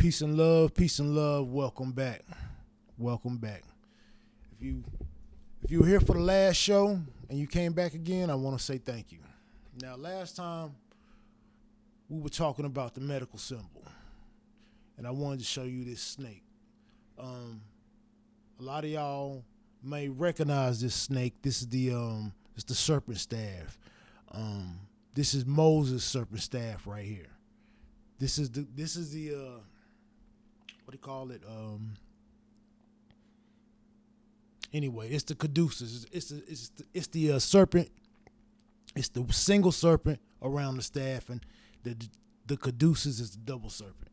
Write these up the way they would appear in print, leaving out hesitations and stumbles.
Peace and love, peace and love. Welcome back. Welcome back. If you if you were here for the last show and you came back again, I want to say thank you. Now, last time we were talking about the medical symbol, and I wanted to show you this snake. Um, a lot of y'all may recognize this snake. This is it's the serpent staff. This is Moses' serpent staff right here. This is the what do you call it? Anyway, it's the caduceus. It's the serpent. It's the single serpent around the staff, and the caduceus is the double serpent.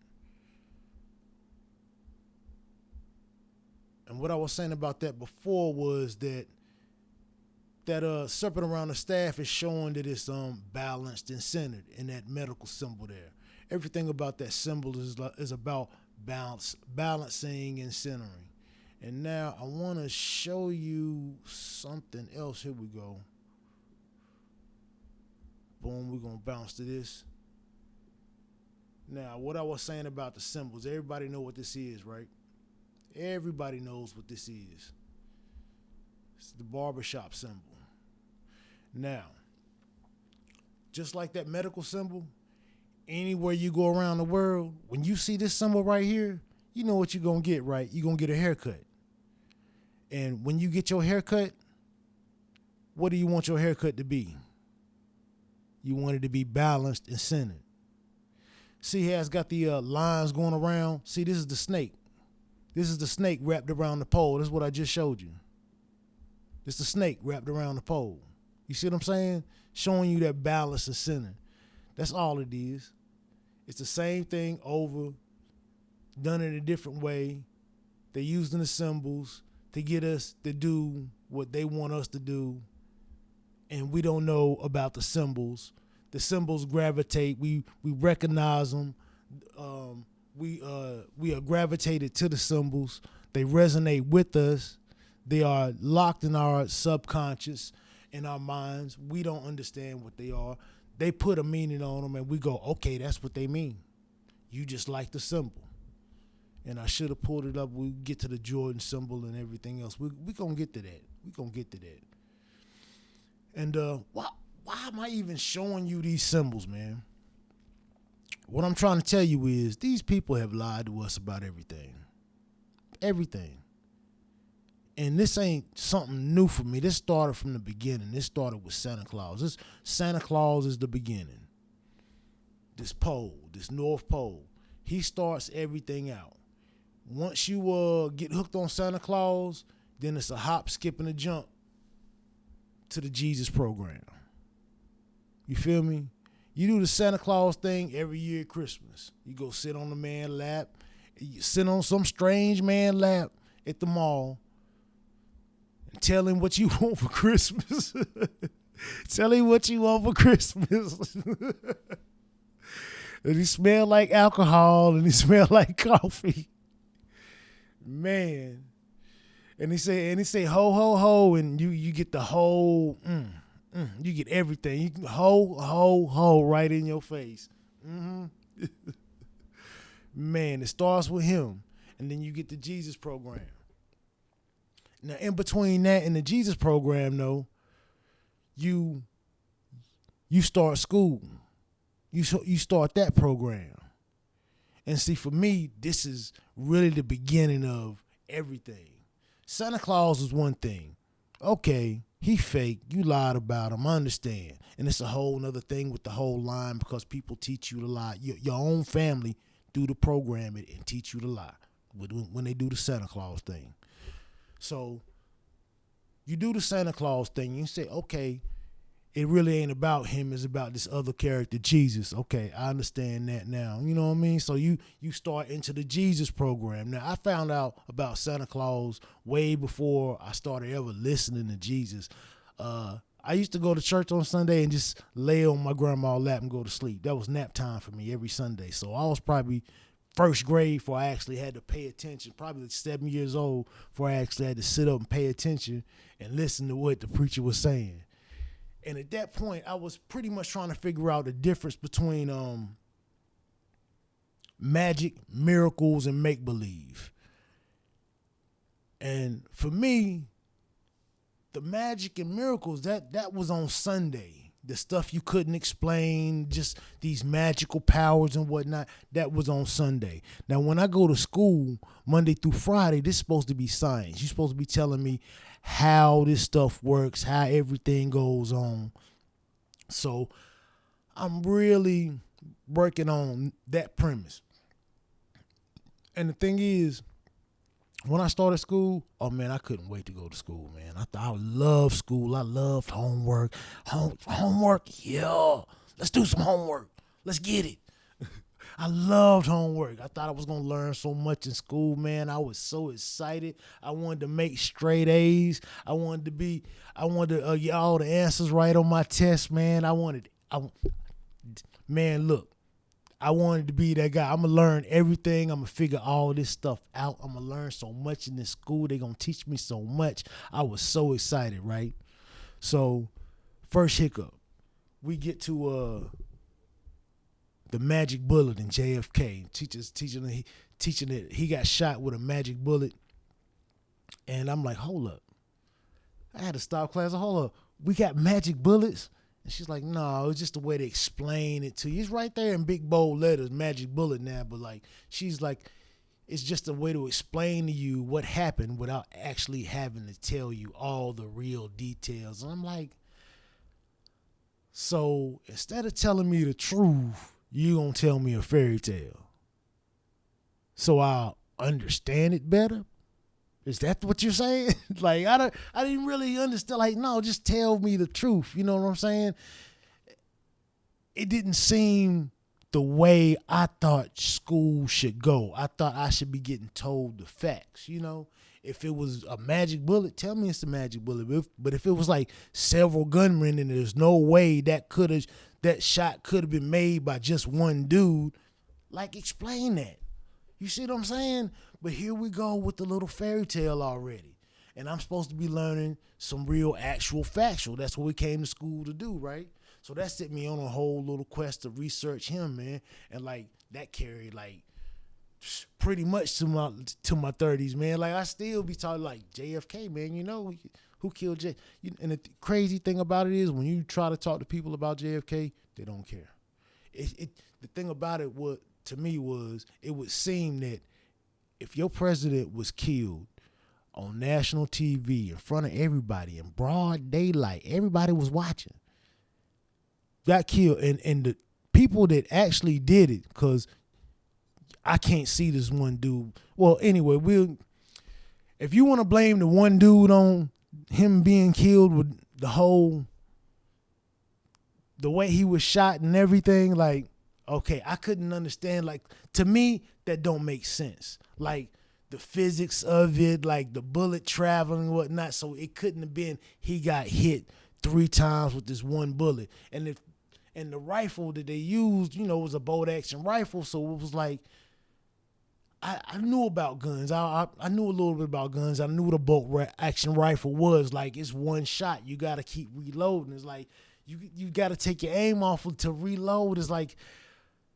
And what I was saying about that before was that serpent around the staff is showing that it's balanced and centered in that medical symbol there. Everything about that symbol is about balancing and centering. And now I want to show you something else. Here we go. Boom, we're going to bounce to this. Now, what I was saying about the symbols, everybody know what this is, right? Everybody knows what this is. It's the barbershop symbol. Now, just like that medical symbol, anywhere you go around the world, when you see this symbol right here, you know what you're going to get, right? You're going to get a haircut. And when you get your haircut, what do you want your haircut to be? You want it to be balanced and centered. See how it's got the lines going around? See, this is the snake. This is the snake wrapped around the pole. This is what I just showed you. It's the snake wrapped around the pole. You see what I'm saying? Showing you that balance and center. That's all it is. It's the same thing over, done in a different way. They're using the symbols to get us to do what they want us to do. And we don't know about the symbols. The symbols gravitate. We recognize them. We are gravitated to the symbols. They resonate with us. They are locked in our subconscious, in our minds. We don't understand what they are. They put a meaning on them, and we go, okay, that's what they mean. You just like the symbol. And I should have pulled it up. We get to the Jordan symbol and everything else. We going to get to that. We going to get to that. And why am I even showing you these symbols, man? What I'm trying to tell you is these people have lied to us about everything. Everything. And this ain't something new for me. This started from the beginning. This started with Santa Claus. Santa Claus is the beginning. This pole, this North Pole, he starts everything out. Once you get hooked on Santa Claus, then it's a hop, skip, and a jump to the Jesus program. You feel me? You do the Santa Claus thing every year at Christmas. You go sit on the man's lap. You sit on some strange man's lap at the mall and tell him what you want for Christmas. Tell him what you want for Christmas. And he smell like alcohol and he smell like coffee. Man. And he say ho ho ho, and you get the whole you get everything. You can ho right in your face. Mm-hmm. Man, it starts with him, and then you get the Jesus program. Now, in between that and the Jesus program, though, you start school. You start that program. And see, for me, this is really the beginning of everything. Santa Claus is one thing. Okay, he fake. You lied about him. I understand. And it's a whole nother thing with the whole line because people teach you to lie. Your own family do the program and teach you to lie when they do the Santa Claus thing. So you do the Santa Claus thing. You say, okay, it really ain't about him. It's about this other character, Jesus. Okay, I understand that now. You know what I mean? So you start into the Jesus program. Now, I found out about Santa Claus way before I started ever listening to Jesus. I used to go to church on Sunday and just lay on my grandma's lap and go to sleep. That was nap time for me every Sunday. So I was probably first grade before I actually had to pay attention, probably like 7 years old before I actually had to sit up and pay attention and listen to what the preacher was saying. And at that point, I was pretty much trying to figure out the difference between magic, miracles, and make believe. And for me, the magic and miracles that was on Sunday. The stuff you couldn't explain, just these magical powers and whatnot, that was on Sunday. Now, when I go to school Monday through Friday, this is supposed to be science. You're supposed to be telling me how this stuff works, how everything goes on. So I'm really working on that premise. And the thing is, when I started school, oh man, I couldn't wait to go to school, man. I loved school. I loved homework. Homework, yeah. Let's do some homework. Let's get it. I loved homework. I thought I was gonna learn so much in school, man. I was so excited. I wanted to make straight A's. I wanted to get all the answers right on my test, man. Man, look. I wanted to be that guy. I'm going to learn everything. I'm going to figure all this stuff out. I'm going to learn so much in this school. They're going to teach me so much. I was so excited, right? So, first hiccup. We get to the magic bullet in JFK. Teaching that he got shot with a magic bullet. And I'm like, hold up. I had to stop class. Hold up. We got magic bullets? And she's like, no, it's just the way to explain it to you. It's right there in big bold letters, magic bullet now. But like, she's like, it's just a way to explain to you what happened without actually having to tell you all the real details. And I'm like, so instead of telling me the truth, you gonna tell me a fairy tale so I'll understand it better? Is that what you're saying? Like, I didn't really understand. Like, no, just tell me the truth. You know what I'm saying? It didn't seem the way I thought school should go. I thought I should be getting told the facts, you know? If it was a magic bullet, tell me it's a magic bullet. But if it was like several gunmen and there's no way that shot could have been made by just one dude, like, explain that. You see what I'm saying? But here we go with the little fairy tale already. And I'm supposed to be learning some real actual factual. That's what we came to school to do, right? So that set me on a whole little quest to research him, man. And like that carried like pretty much to my 30s, man. Like I still be talking like JFK, man. You know who killed J? And the crazy thing about it is when you try to talk to people about JFK, they don't care. The thing about it to me was it would seem that if your president was killed on national TV in front of everybody in broad daylight, everybody was watching, got killed, and the people that actually did it, because I can't see this one dude. Well, anyway, if you want to blame the one dude on him being killed with the way he was shot and everything, like, okay, I couldn't understand. Like, to me, that don't make sense. Like, the physics of it, like the bullet traveling and whatnot. So it couldn't have been he got hit 3 times with this one bullet. And the rifle that they used, you know, was a bolt action rifle. So it was like, I knew about guns. I knew a little bit about guns. I knew what a bolt action rifle was. Like, it's one shot. You got to keep reloading. It's like, you got to take your aim off to reload. It's like,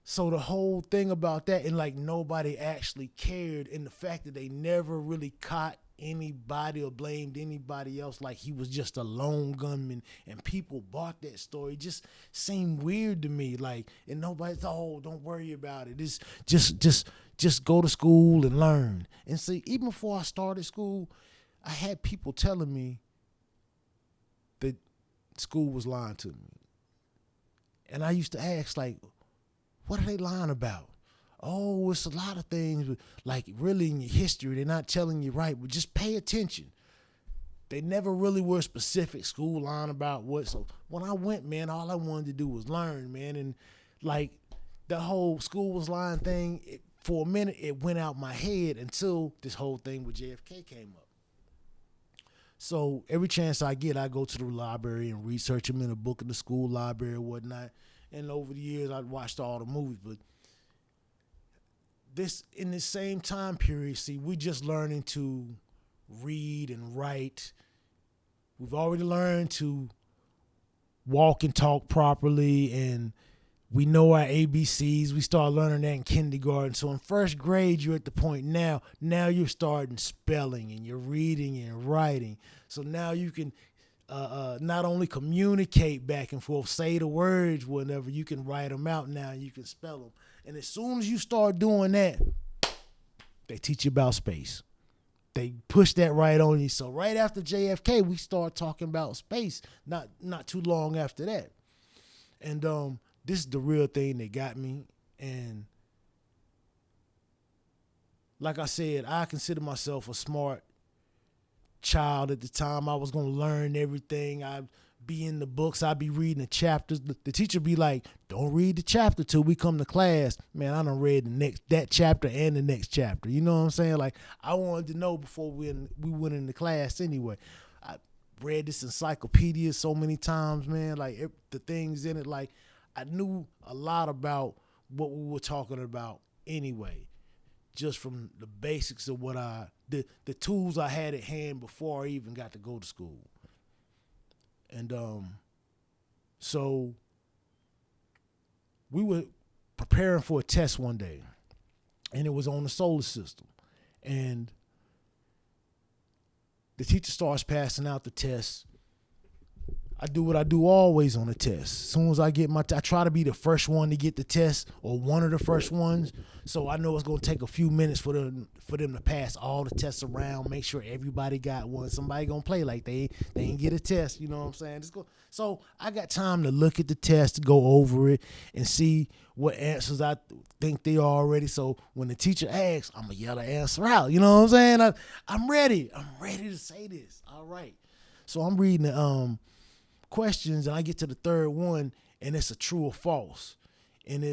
so the whole thing about that, and like nobody actually cared, and the fact that they never really caught anybody or blamed anybody else, like he was just a lone gunman, and people bought that story, just seemed weird to me. Like, and nobody's, oh, don't worry about it. It's just go to school and learn. And see, even before I started school, I had people telling me that school was lying to me, and I used to ask, like, what are they lying about? Oh, it's a lot of things, like really in your history, they're not telling you right, but just pay attention. They never really were specific school lying about what. So when I went, man, all I wanted to do was learn, man. And like the whole school was lying thing, for a minute, it went out my head until this whole thing with JFK came up. So every chance I get, I go to the library and research them in a book in the school library or whatnot. And over the years, I'd watched all the movies. But in this same time period, see, we just learning to read and write. We've already learned to walk and talk properly, and We know our ABCs. We start learning that in kindergarten. So in first grade, you're at the point now you're starting spelling and you're reading and writing. So now you can not only communicate back and forth, say the words whenever, you can write them out now, you can spell them. And as soon as you start doing that, they teach you about space. They push that right on you. So right after JFK, we start talking about space. Not too long after that. And this is the real thing that got me. And like I said, I consider myself a smart child at the time. I was going to learn everything. I'd be in the books. I'd be reading the chapters. The teacher be like, don't read the chapter till we come to class. Man, I done read that chapter and the next chapter. You know what I'm saying? Like, I wanted to know before we went into class anyway. I read this encyclopedia so many times, man. Like, the things in it, like, I knew a lot about what we were talking about anyway, just from the basics of what the tools I had at hand before I even got to go to school. And so we were preparing for a test one day, and it was on the solar system. And the teacher starts passing out the tests. I do what I do always on a test. As soon as I get I try to be the first one to get the test, or one of the first ones. So I know it's going to take a few minutes for them to pass all the tests around, make sure everybody got one. Somebody going to play like they ain't get a test, you know what I'm saying? So I got time to look at the test, go over it, and see what answers I think they are already. So when the teacher asks, I'm going to yell the answer out. You know what I'm saying? I'm ready. I'm ready to say this. All right. So I'm reading the questions, and I get to the third one, and it's a true or false. And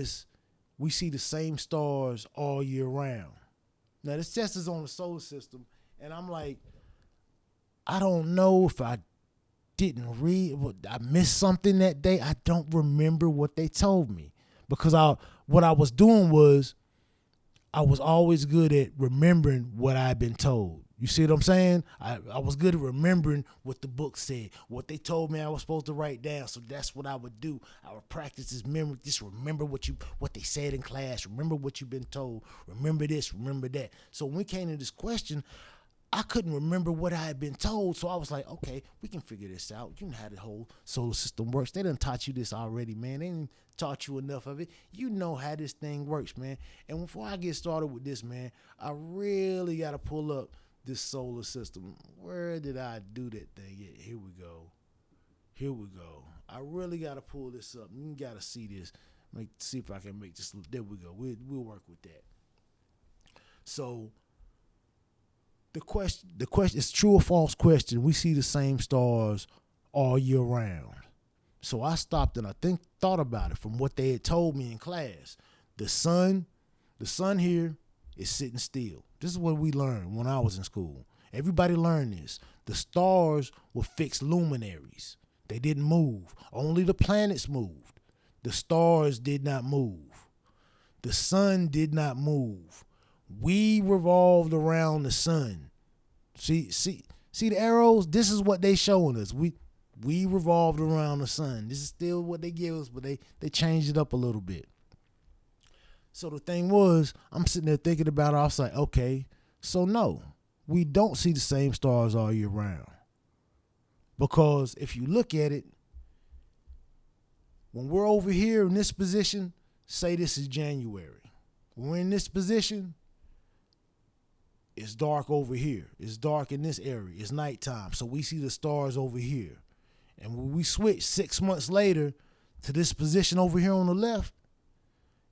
we see the same stars all year round. Now, this test is on the solar system, and I'm like, I don't know if I didn't read, I missed something that day. I don't remember what they told me, because what I was doing was I was always good at remembering what I'd been told. You see what I'm saying? I was good at remembering what the book said, what they told me I was supposed to write down. So that's what I would do. I would practice this memory. Just remember what they said in class. Remember what you've been told. Remember this. Remember that. So when we came to this question, I couldn't remember what I had been told. So I was like, okay, we can figure this out. You know how the whole solar system works. They done taught you this already, man. They didn't taught you enough of it. You know how this thing works, man. And before I get started with this, man, I really got to pull up this solar system. Where did I do that thing? Yeah, here we go. I really got to pull this up. You got to see this. See if I can make this. There we go. We'll work with that. So the question is true or false question. We see the same stars all year round. So I stopped and thought about it from what they had told me in class. The sun here is sitting still. This is what we learned when I was in school. Everybody learned this. The stars were fixed luminaries. They didn't move. Only the planets moved. The stars did not move. The sun did not move. We revolved around the sun. See the arrows? This is what they showing us. We revolved around the sun. This is still what they give us, but they changed it up a little bit. So the thing was, I'm sitting there thinking about it. I was like, okay, so no, we don't see the same stars all year round. Because if you look at it, when we're over here in this position, say this is January. When we're in this position, it's dark over here. It's dark in this area. It's nighttime. So we see the stars over here. And when we switch 6 months later to this position over here on the left,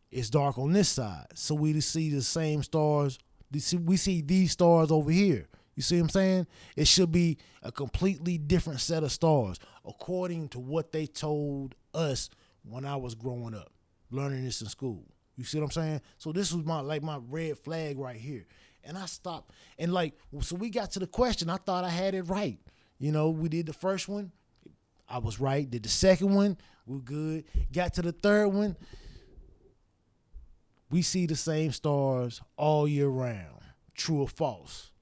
it's dark on this side. So we see the same stars. We see these stars over here. You see what I'm saying? It should be a completely different set of stars according to what they told us when I was growing up, learning this in school. You see what I'm saying? So this was my red flag right here. And I stopped. And so we got to the question. I thought I had it right. You know, we did the first one. I was right. Did the second one. We're good. Got to the third one. We see the same stars all year round. True or false?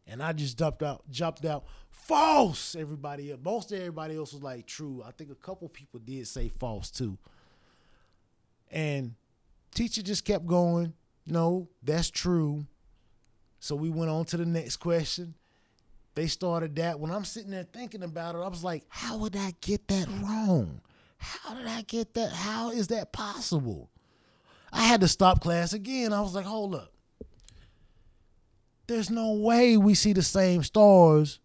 And I just jumped out. False! Everybody else. Most everybody else was like true. I think a couple people did say false too. And teacher just kept going, no, that's true. So we went on to the next question. They started that. When I'm sitting there thinking about it, I was like, how would I get that wrong? How did I get that? How is that possible? I had to stop class again. I was like, hold up. There's no way we see the same stars.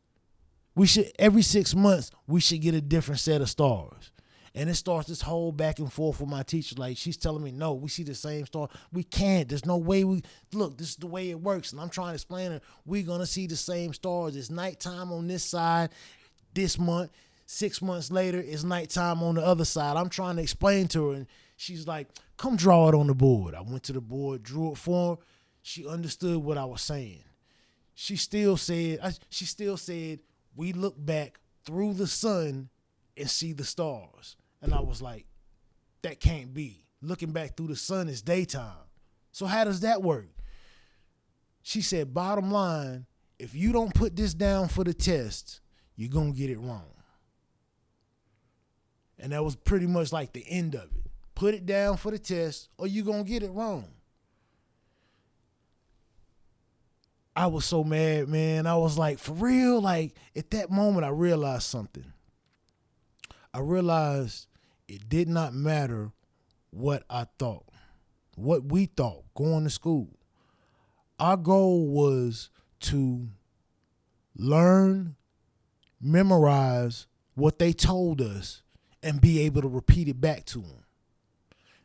We should, every 6 months, we should get a different set of stars. And it starts this whole back and forth with my teacher. Like, she's telling me, no, we see the same star. We can't. There's no way look, this is the way it works. And I'm trying to explain it. We're going to see the same stars. It's nighttime on this side this month. 6 months later, it's nighttime on the other side. I'm trying to explain to her. And she's like, come draw it on the board. I went to the board, drew it for her. She understood what I was saying. She still said, we look back through the sun and see the stars. And I was like, that can't be. Looking back through the sun is daytime. So how does that work? She said, bottom line, if you don't put this down for the test, you're going to get it wrong. And that was pretty much like the end of it. Put it down for the test or you're going to get it wrong. I was so mad, man. I was like, for real? Like, at that moment, I realized something. I realized it did not matter what I thought, what we thought going to school. Our goal was to learn, memorize what they told us, and be able to repeat it back to them.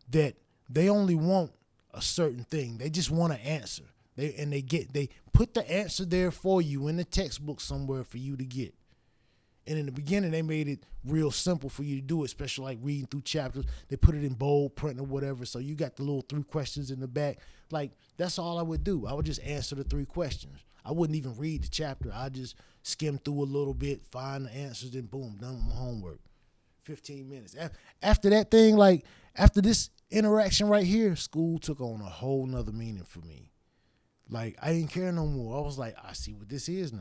That they only want a certain thing. They just want an answer. They put the answer there for you in the textbook somewhere for you to get. And in the beginning, they made it real simple for you to do it, especially like reading through chapters. They put it in bold print or whatever, so you got the little 3 questions in the back. Like, that's all I would do. I would just answer the 3 questions. I wouldn't even read the chapter. I just skim through a little bit, find the answers, then boom, done with my homework. 15 minutes. After that thing, like, after this interaction right here, school took on a whole nother meaning for me. Like, I didn't care no more. I was like, I see what this is now.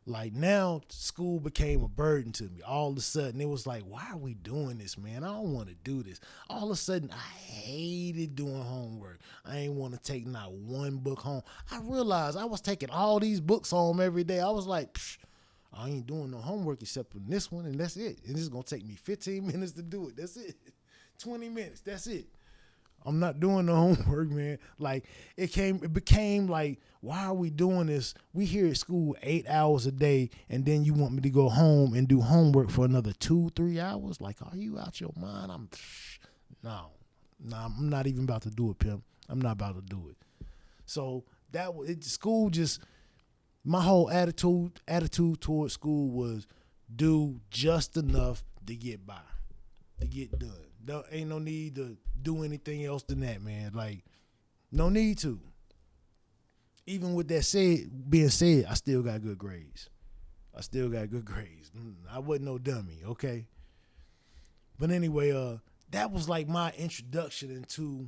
Like, now school became a burden to me. All of a sudden, it was like, why are we doing this, man? I don't want to do this. All of a sudden, I hated doing homework. I ain't want to take not one book home. I realized I was taking all these books home every day. I was like, I ain't doing no homework except for this one, and that's it. And it's going to take me 15 minutes to do it. That's it. 20 minutes. That's it. I'm not doing the homework, man. Like, it became like, why are we doing this? We here at school 8 hours a day, and then you want me to go home and do homework for another 2-3 hours? Like, are you out your mind? No, I'm not even about to do it, pimp. I'm not about to do it. So school just, my whole attitude towards school was do just enough to get by, to get done. There ain't no need to do anything else than that, man. Like, no need to. Even with that being said, I still got good grades. I wasn't no dummy, okay? But anyway, that was like my introduction into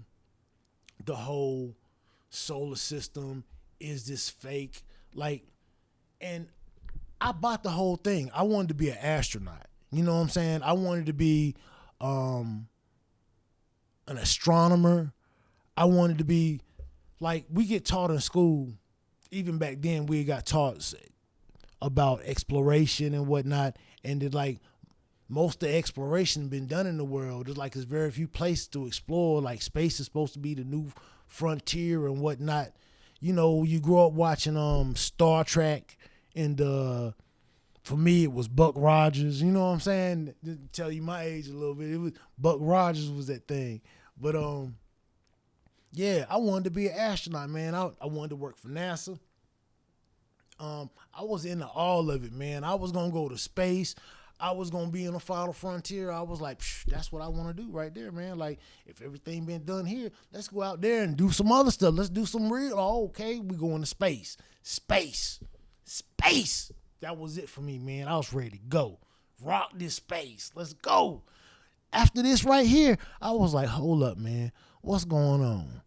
the whole solar system. Is this fake? Like, and I bought the whole thing. I wanted to be an astronaut. You know what I'm saying? I wanted to be an astronomer. I wanted to be, like, we get taught in school, even back then we got taught about exploration and whatnot, and that, like, most of the exploration been done in the world. There's very few places to explore. Like, space is supposed to be the new frontier and whatnot. You know, you grow up watching Star Trek, and for me, it was Buck Rogers. You know what I'm saying? To tell you my age a little bit, it was Buck Rogers was that thing. But yeah, I wanted to be an astronaut, man. I wanted to work for NASA. I was into all of it, man. I was gonna go to space. I was gonna be in the final frontier. I was like, that's what I want to do right there, man. Like, if everything been done here, let's go out there and do some other stuff. Let's do some real. Oh, okay, we going to space. That was it for me, man. I was ready to go. Rock this space. Let's go. After this right here, I was like, hold up, man. What's going on?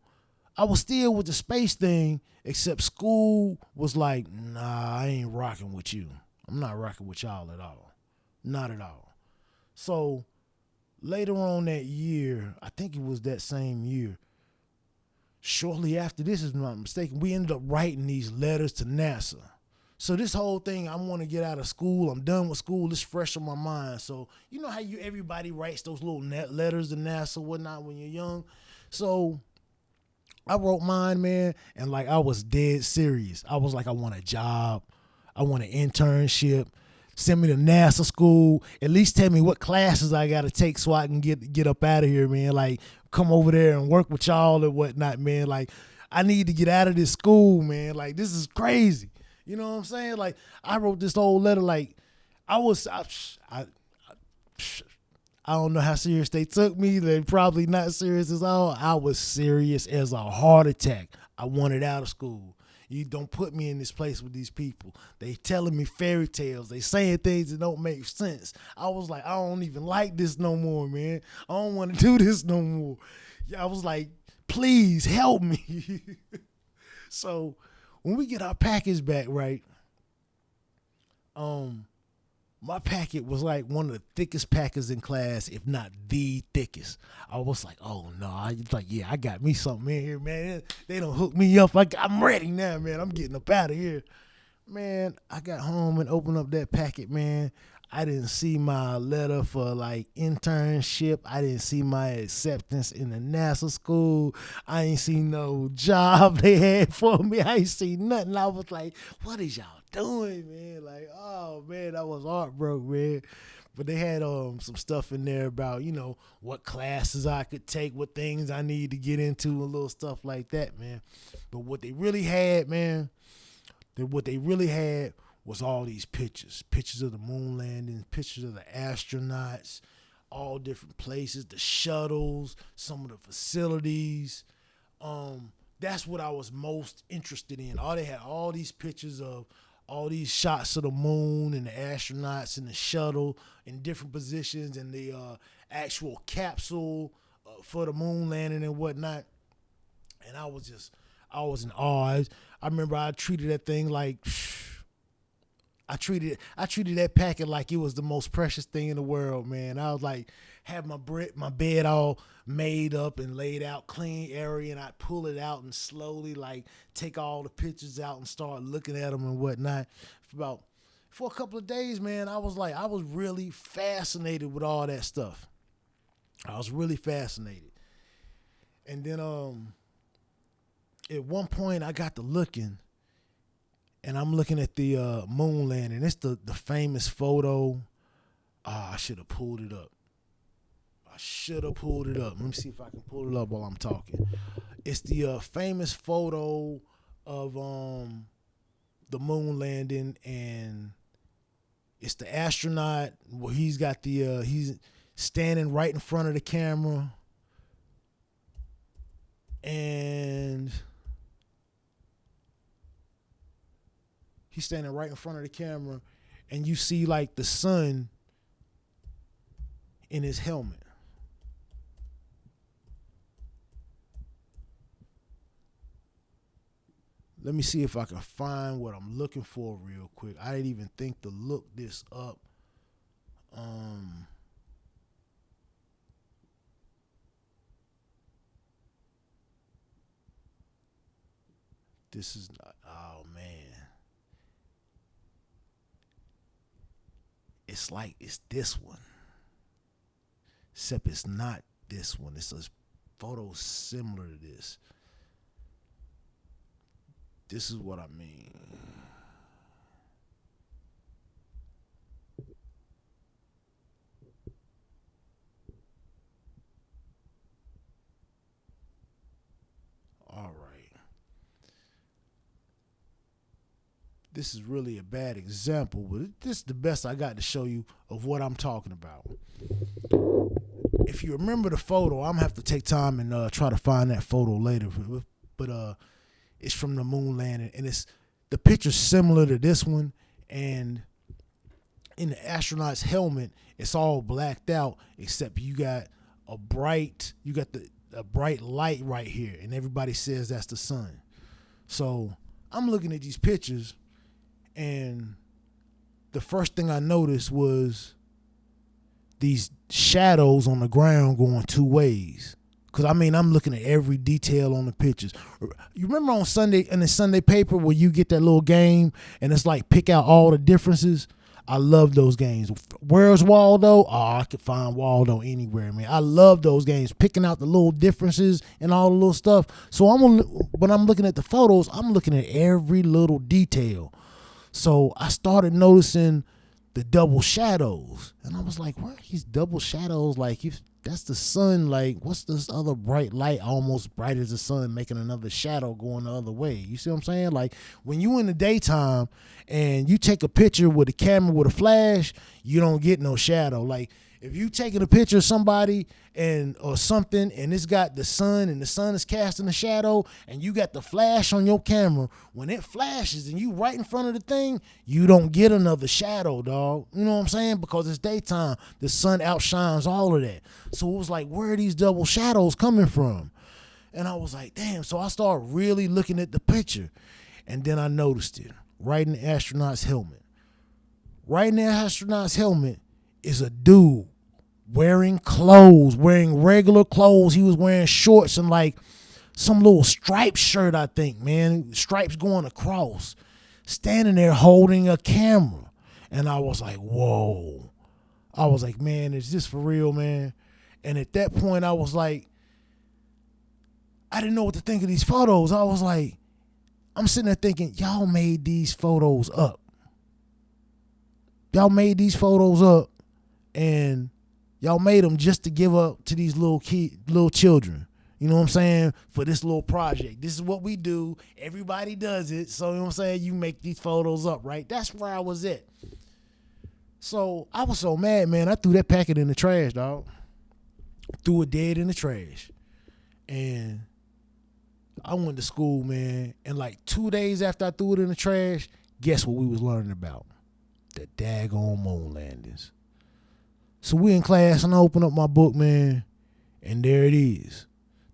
I was still with the space thing, except school was like, nah, I ain't rocking with you. I'm not rocking with y'all at all. Not at all. So Later on that year, I think it was that same year, shortly after this, if I'm not mistaken, we ended up writing these letters to NASA. So this whole thing, I want to get out of school. I'm done with school. It's fresh on my mind. So you know how everybody writes those little letters to NASA, whatnot, when you're young. So I wrote mine, man, and like I was dead serious. I was like, I want a job. I want an internship. Send me to NASA school. At least tell me what classes I got to take so I can get up out of here, man. Like, come over there and work with y'all and whatnot, man. Like, I need to get out of this school, man. Like, this is crazy. You know what I'm saying? Like, I wrote this whole letter. Like, I don't know how serious they took me. They're probably not serious at all. I was serious as a heart attack. I wanted out of school. You don't put me in this place with these people. They telling me fairy tales. They saying things that don't make sense. I was like, I don't even like this no more, man. I don't want to do this no more. I was like, please help me. So when we get our package back, right? My packet was like one of the thickest packets in class, if not the thickest. I was like, oh no, I got me something in here, man. They don't hook me up. I'm ready now, man. I'm getting up out of here. Man, I got home and opened up that packet, man. I didn't see my letter for like internship. I didn't see my acceptance in the NASA school. I ain't seen no job they had for me. I ain't seen nothing. I was like, what is y'all doing, man? Like, oh man, I was heartbroken, man. But they had some stuff in there about, what classes I could take, what things I need to get into, a little stuff like that, man. But what they really had, man, was all these pictures of the moon landing, pictures of the astronauts, all different places, the shuttles, some of the facilities. That's what I was most interested in. They had all these pictures of all these shots of the moon and the astronauts and the shuttle in different positions and the actual capsule for the moon landing and whatnot. And I was in awe. I remember I treated that thing like, I treated that packet like it was the most precious thing in the world, man. I was like, have my bed all made up and laid out, clean area, and I'd pull it out and slowly like take all the pictures out and start looking at them and whatnot. For a couple of days, man, I was really fascinated with all that stuff. I was really fascinated. And then at one point I got to looking, and I'm looking at the moon landing. It's the famous photo. I should have pulled it up. Let me see if I can pull it up while I'm talking. It's the famous photo of the moon landing, and it's the astronaut where he's got he's standing right in front of the camera, and he's standing right in front of the camera, and you see like the sun in his helmet. Let me see if I can find what I'm looking for real quick. I didn't even think to look this up. This is not, oh man. It's like it's this one. Except it's not this one. It's a photo similar to this. This is what I mean. All right. This is really a bad example, but this is the best I got to show you of what I'm talking about. If you remember the photo, I'm gonna have to take time and try to find that photo later. But it's from the moon landing, and it's the picture's similar to this one. And in the astronaut's helmet, it's all blacked out except you got a bright light right here, and everybody says that's the sun. So I'm looking at these pictures, and the first thing I noticed was these shadows on the ground going two ways. Cause I mean, I'm looking at every detail on the pictures. You remember on Sunday in the Sunday paper where you get that little game and it's like pick out all the differences? I love those games. Where's Waldo? Oh, I could find Waldo anywhere, man. I love those games, picking out the little differences and all the little stuff. So when I'm looking at the photos, I'm looking at every little detail. So I started noticing the double shadows, and I was like, "What are these double shadows? Like, if that's the sun, like, what's this other bright light, almost bright as the sun, making another shadow going the other way?" You see what I'm saying? Like, when you in the daytime and you take a picture with a camera with a flash, you don't get no shadow. Like, if you taking a picture of somebody or something, and it's got the sun, and the sun is casting a shadow, and you got the flash on your camera, when it flashes and you right in front of the thing, you don't get another shadow, dog. You know what I'm saying? Because it's daytime, the sun outshines all of that. So it was like, where are these double shadows coming from? And I was like, damn. So I started really looking at the picture, and then I noticed it right in the astronaut's helmet. Right in the astronaut's helmet is a dude wearing clothes, wearing regular clothes. He was wearing shorts and like some little striped shirt, I think, man. Stripes going across, standing there holding a camera. And I was like, whoa. I was like, man, is this for real, man? And at that point, I was like, I didn't know what to think of these photos. I was like, I'm sitting there thinking, y'all made these photos up. Y'all made these photos up, and y'all made them just to give up to these little children. You know what I'm saying? For this little project. This is what we do. Everybody does it. So, you know what I'm saying? You make these photos up, right? That's where I was at. So, I was so mad, man. I threw that packet in the trash, dog. Threw it dead in the trash. And I went to school, man. And like 2 days after I threw it in the trash, guess what we was learning about? The daggone moon landings. So we in class, and I open up my book, man, and there it is.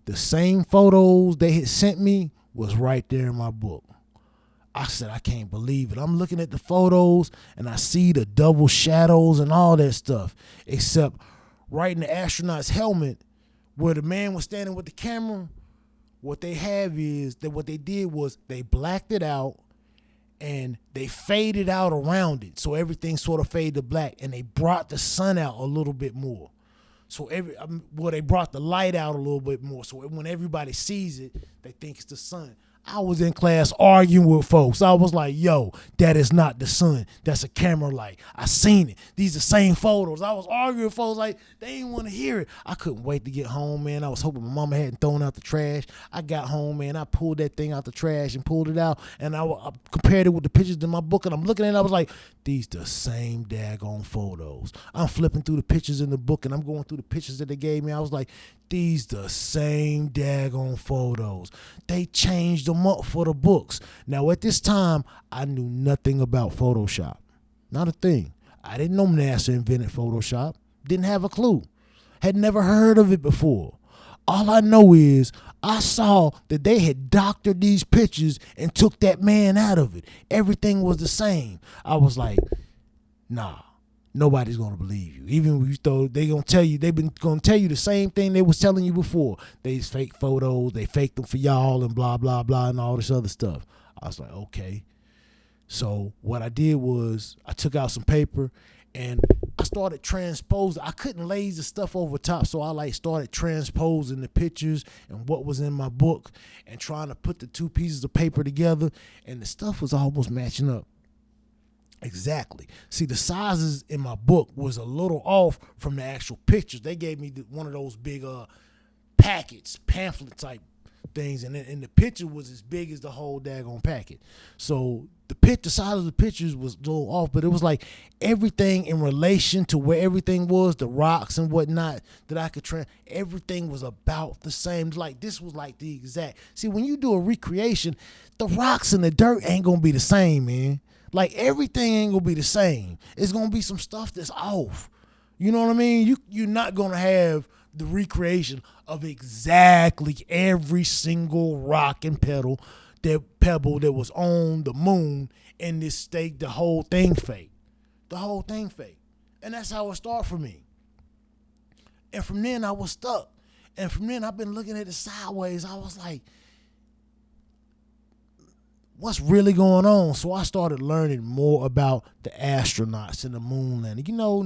The same photos they had sent me was right there in my book. I said, I can't believe it. I'm looking at the photos, and I see the double shadows and all that stuff, except right in the astronaut's helmet where the man was standing with the camera, what they have is that what they did was they blacked it out, and they faded out around it, so everything sort of faded to black, and they brought the sun out a little bit more. So they brought the light out a little bit more, so when everybody sees it, they think it's the sun. I was in class arguing with folks. I was like, yo, that is not the sun. That's a camera light. I seen it. These are the same photos. I was arguing with folks like they didn't want to hear it. I couldn't wait to get home, man. I was hoping my mama hadn't thrown out the trash. I got home, man. I pulled that thing out the trash and pulled it out, and I compared it with the pictures in my book, and I'm looking at it. I was like, these the same daggone photos. I'm flipping through the pictures in the book, and I'm going through the pictures that they gave me. I was like, these the same daggone photos. They changed them up for the books. Now, at this time, I knew nothing about Photoshop. Not a thing. I didn't know NASA invented Photoshop. Didn't have a clue. Had never heard of it before. All I know is I saw that they had doctored these pictures and took that man out of it. Everything was the same. I was like, nah. Nobody's gonna believe you. Even when you thought they've been gonna tell you the same thing they was telling you before. These fake photos, they faked them for y'all and blah, blah, blah, and all this other stuff. I was like, okay. So what I did was I took out some paper and I started transposing. I couldn't laze the stuff over top, so I started transposing the pictures and what was in my book and trying to put the two pieces of paper together, and the stuff was almost matching up. Exactly. See, the sizes in my book was a little off from the actual pictures. They gave me one of those big pamphlet type things, and the picture was as big as the whole daggone packet. So the size of the pictures was a little off, but it was like everything in relation to where everything was, the rocks and whatnot that I could everything was about the same. Like this was like the exact. See, when you do a recreation, the rocks and the dirt ain't gonna be the same, man. Like everything ain't gonna be the same. It's gonna be some stuff that's off. You know what I mean? You're not gonna have the recreation of exactly every single rock and pebble that was on the moon in this state. The whole thing fake. The whole thing fake. And that's how it started for me. And from then I was stuck. And from then I've been looking at it sideways. I was like, what's really going on? So I started learning more about the astronauts and the moon landing. You know,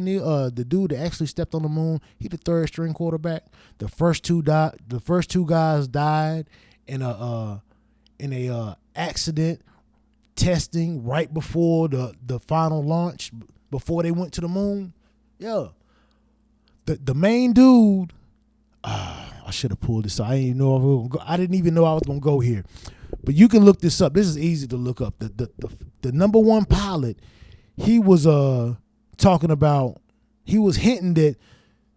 the dude that actually stepped on the moon, he the third string quarterback. The first two guys died in a accident testing right before the final launch, before they went to the moon. Yeah. The main dude, I should have pulled this out. I didn't even know I was gonna go here. But you can look this up. This is easy to look up. The number one pilot, he was talking about, he was hinting that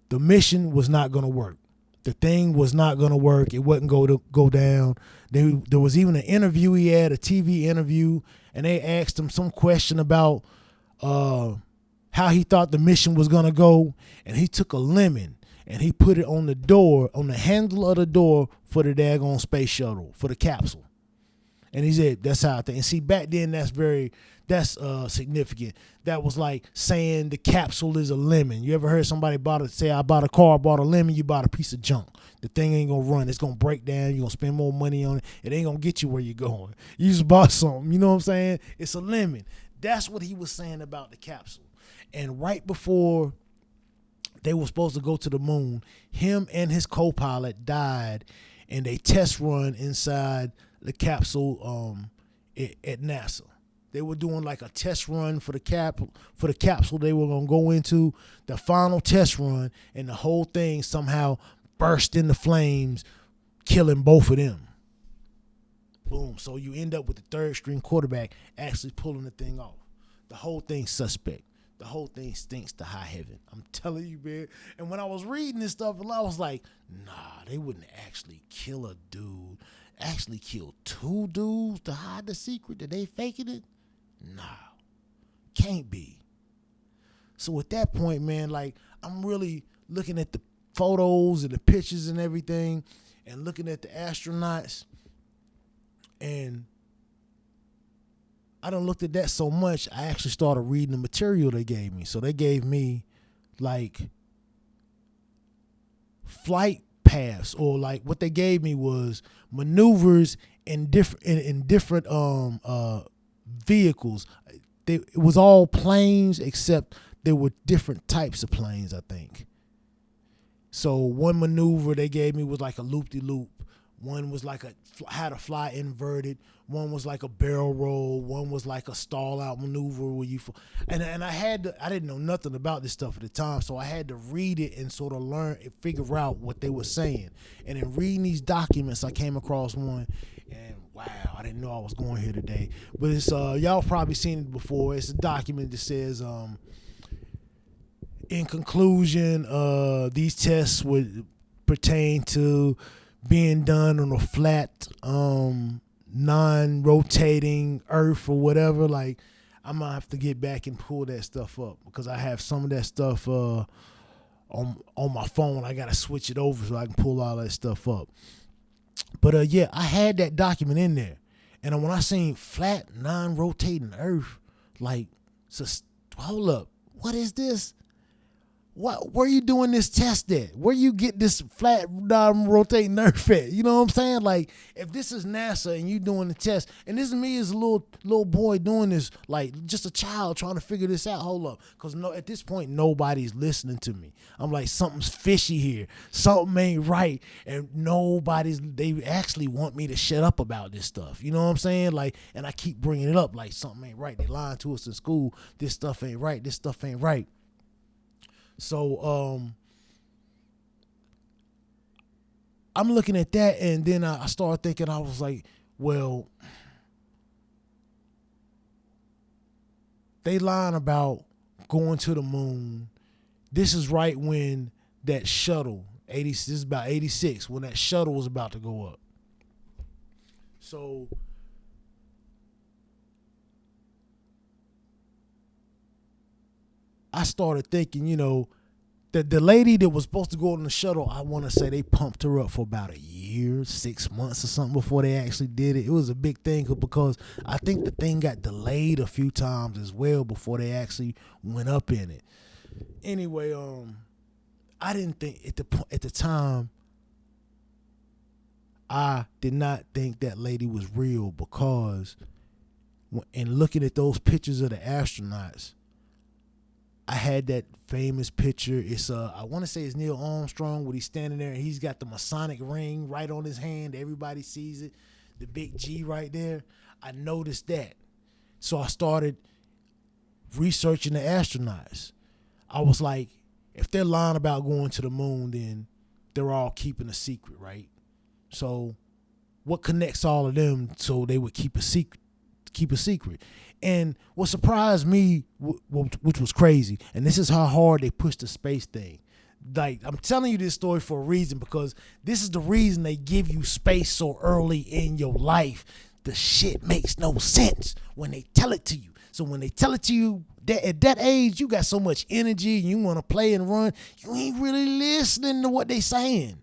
the mission was not gonna work. The thing was not gonna work. It wasn't going to go down. There was even an interview he had, a TV interview, and they asked him some question about how he thought the mission was gonna go, and he took a lemon and he put it on the door, on the handle of the door for the daggone space shuttle, for the capsule. And he said, that's how I think. And see, back then, that's significant. That was like saying the capsule is a lemon. You ever heard somebody say, I bought a car, bought a lemon, you bought a piece of junk. The thing ain't going to run. It's going to break down. You're going to spend more money on it. It ain't going to get you where you're going. You just bought something. You know what I'm saying? It's a lemon. That's what he was saying about the capsule. And right before they were supposed to go to the moon, him and his co-pilot died in a test run inside the capsule at NASA. They were doing like a test run for the capsule they were gonna go into, the final test run, and the whole thing somehow burst into flames, killing both of them. Boom. So you end up with the third string quarterback actually pulling the thing off. The whole thing's suspect. The whole thing stinks to high heaven. I'm telling you, man. And when I was reading this stuff, I was like, nah, they wouldn't actually kill a dude. Actually kill two dudes to hide the secret that they faking it? Nah. Can't be. So at that point, man, like, I'm really looking at the photos and the pictures and everything, and looking at the astronauts, and I done looked at that so much, I actually started reading the material they gave me. So they gave me like flight paths, or like what they gave me was maneuvers in different vehicles. It was all planes, except there were different types of planes, I think. So one maneuver they gave me was like a loop-de-loop. One was like had a fly inverted. One was like a barrel roll. One was like a stall out maneuver where and I didn't know nothing about this stuff at the time, so I had to read it and sort of learn and figure out what they were saying. And in reading these documents, I came across one, and wow, I didn't know I was going here today. But it's y'all probably seen it before. It's a document that says, in conclusion, these tests would pertain to being done on a flat, non-rotating Earth or whatever. Like, I'm gonna have to get back and pull that stuff up, because I have some of that stuff on my phone. I gotta switch it over so I can pull all that stuff up. But yeah, I had that document in there, and when I seen flat, non-rotating Earth, like, hold up, what is this? Where you doing this test at? Where you get this flat rotating Earth at? You know what I'm saying? Like, if this is NASA and you doing the test, and this is me as a little boy doing this, like just a child trying to figure this out. Hold up, because at this point nobody's listening to me. I'm like, something's fishy here. Something ain't right, and they actually want me to shut up about this stuff. You know what I'm saying? Like, and I keep bringing it up, like something ain't right. They lying to us in school. This stuff ain't right. This stuff ain't right. So I'm looking at that, and then I started thinking, I was like, well, they lying about going to the moon. This is right when that shuttle, this is about 86, when that shuttle was about to go up. So I started thinking, the lady that was supposed to go on the shuttle, I want to say they pumped her up for about a year, 6 months or something before they actually did it. It was a big thing because I think the thing got delayed a few times as well before they actually went up in it. Anyway, I didn't think at the time. I did not think that lady was real because, in looking at those pictures of the astronauts, I had that famous picture. It's I want to say it's Neil Armstrong when he's standing there and he's got the Masonic ring right on his hand. Everybody sees it, the big G right there. I noticed that, so I started researching the astronauts. I was like, if they're lying about going to the moon, then they're all keeping a secret, right? So what connects all of them so they would keep a secret? And what surprised me, which was crazy, and this is how hard they pushed the space thing. Like, I'm telling you this story for a reason, because this is the reason they give you space so early in your life. The shit makes no sense when they tell it to you. So when they tell it to you at that age, you got so much energy and you want to play and run, you ain't really listening to what they saying.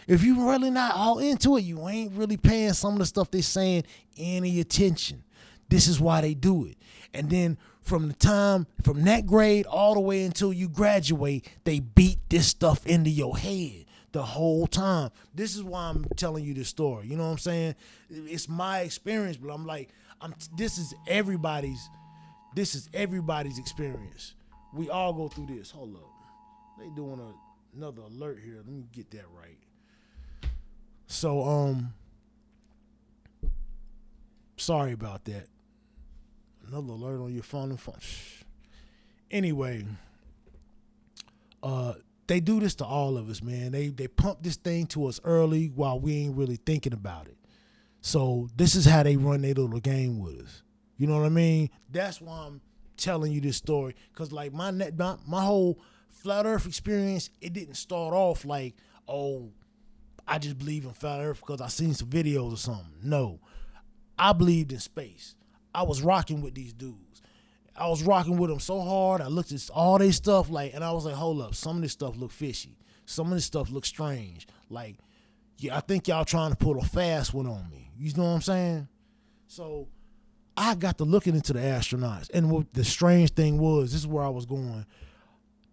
If you really not all into it, you ain't really paying some of the stuff they saying any attention. This is why they do it. And then from that grade all the way until you graduate, they beat this stuff into your head the whole time. This is why I'm telling you this story. You know what I'm saying? It's my experience, but I'm like, this is everybody's experience. We all go through this. Hold up. They doing another alert here. Let me get that right. So, sorry about that. Another alert on your phone. Anyway, they do this to all of us, man. They pump this thing to us early while we ain't really thinking about it. So this is how they run their little game with us. You know what I mean? That's why I'm telling you this story. Cause like my whole flat earth experience, it didn't start off like, oh, I just believe in flat earth because I seen some videos or something. No, I believed in space. I was rocking with these dudes. I was rocking with them so hard. I looked at all their stuff and I was like, hold up, some of this stuff look fishy. Some of this stuff looks strange. Like, yeah, I think y'all trying to put a fast one on me. You know what I'm saying? So I got to looking into the astronauts. And what the strange thing was, this is where I was going.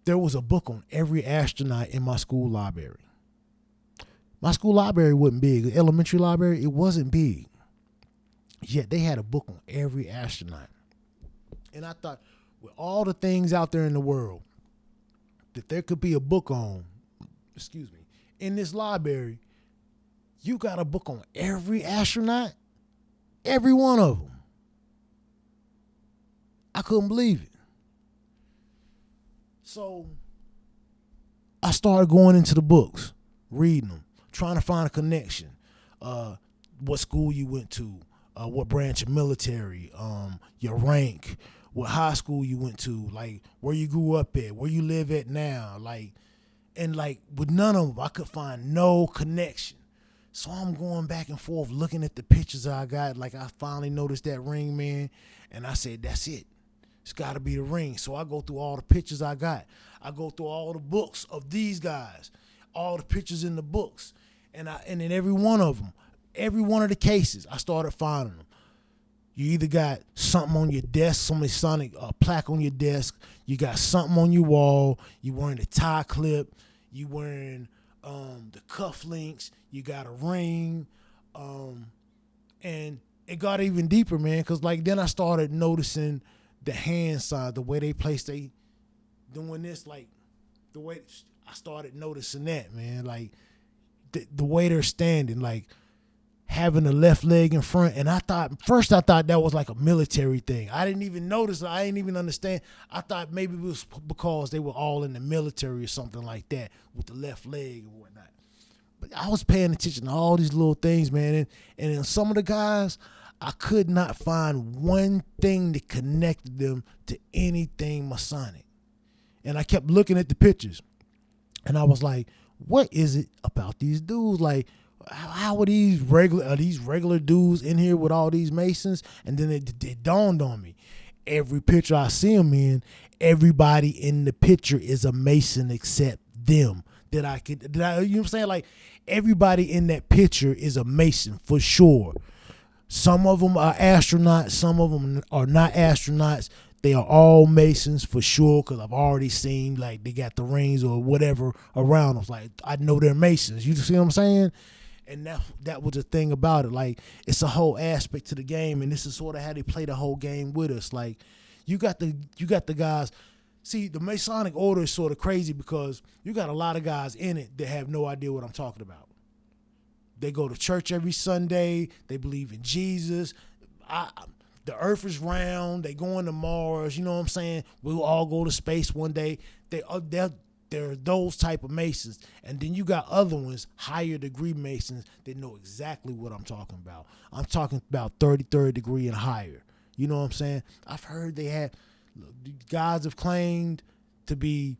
There was a book on every astronaut in my school library. My school library wasn't big. The elementary library, it wasn't big. Yet they had a book on every astronaut. And I thought, with all the things out there in the world, that there could be a book on, in this library, you got a book on every astronaut, every one of them. I couldn't believe it. So I started going into the books, reading them, trying to find a connection. What school you went to, what branch of military, your rank, what high school you went to, like where you grew up at, where you live at now, and with none of them, I could find no connection. So I'm going back and forth looking at the pictures I got. Like, I finally noticed that ring, man, and I said, that's it. It's got to be the ring. So I go through all the pictures I got. I go through all the books of these guys, all the pictures in the books, and in every one of them, every one of the cases, I started finding them. You either got something on your desk, some Masonic plaque on your desk. You got something on your wall. You wearing a tie clip. You wearing the cufflinks. You got a ring. And it got even deeper, man, because then I started noticing the hand side, the way they place they doing this, the way I started noticing that, man, the way they're standing, having the left leg in front. And I thought that was like a military thing. I didn't even notice. I didn't even understand. I thought maybe it was because they were all in the military or something like that with the left leg and whatnot. But I was paying attention to all these little things, man. And in some of the guys, I could not find one thing that connected them to anything Masonic. And I kept looking at the pictures. And I was like, what is it about these dudes? How are these regular dudes in here with all these Masons? And then it dawned on me. Every picture I see them in, everybody in the picture is a Mason except them. You know what I'm saying? Everybody in that picture is a Mason for sure. Some of them are astronauts. Some of them are not astronauts. They are all Masons for sure, because I've already seen like they got the rings or whatever around them. Like I know they're Masons. You see what I'm saying? And that was the thing about it. Like it's a whole aspect to the game, and this is sort of how they play the whole game with us. Like you got the guys. See, the Masonic order is sort of crazy because you got a lot of guys in it that have no idea what I'm talking about. They go to church every Sunday. They believe in Jesus. The earth is round. They going to Mars. You know what I'm saying? We'll all go to space one day. They're those type of Masons. And then you got other ones, higher degree Masons, that know exactly what I'm talking about. I'm talking about 33rd degree and higher. You know what I'm saying? I've heard they had, guys have claimed to be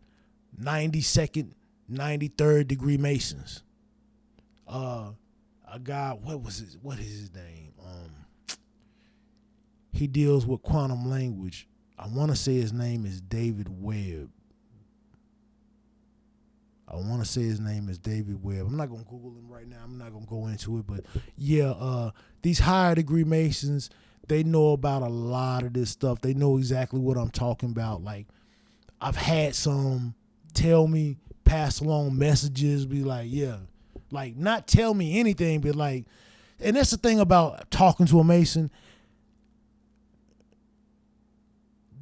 92nd, 93rd degree Masons. A guy, what is his name? He deals with quantum language. I want to say his name is David Webb. I'm not going to Google him right now. I'm not going to go into it. But, yeah, these higher degree Masons, they know about a lot of this stuff. They know exactly what I'm talking about. Like, I've had some tell me, pass along messages, be like, yeah. Like, not tell me anything, but like, and that's the thing about talking to a Mason.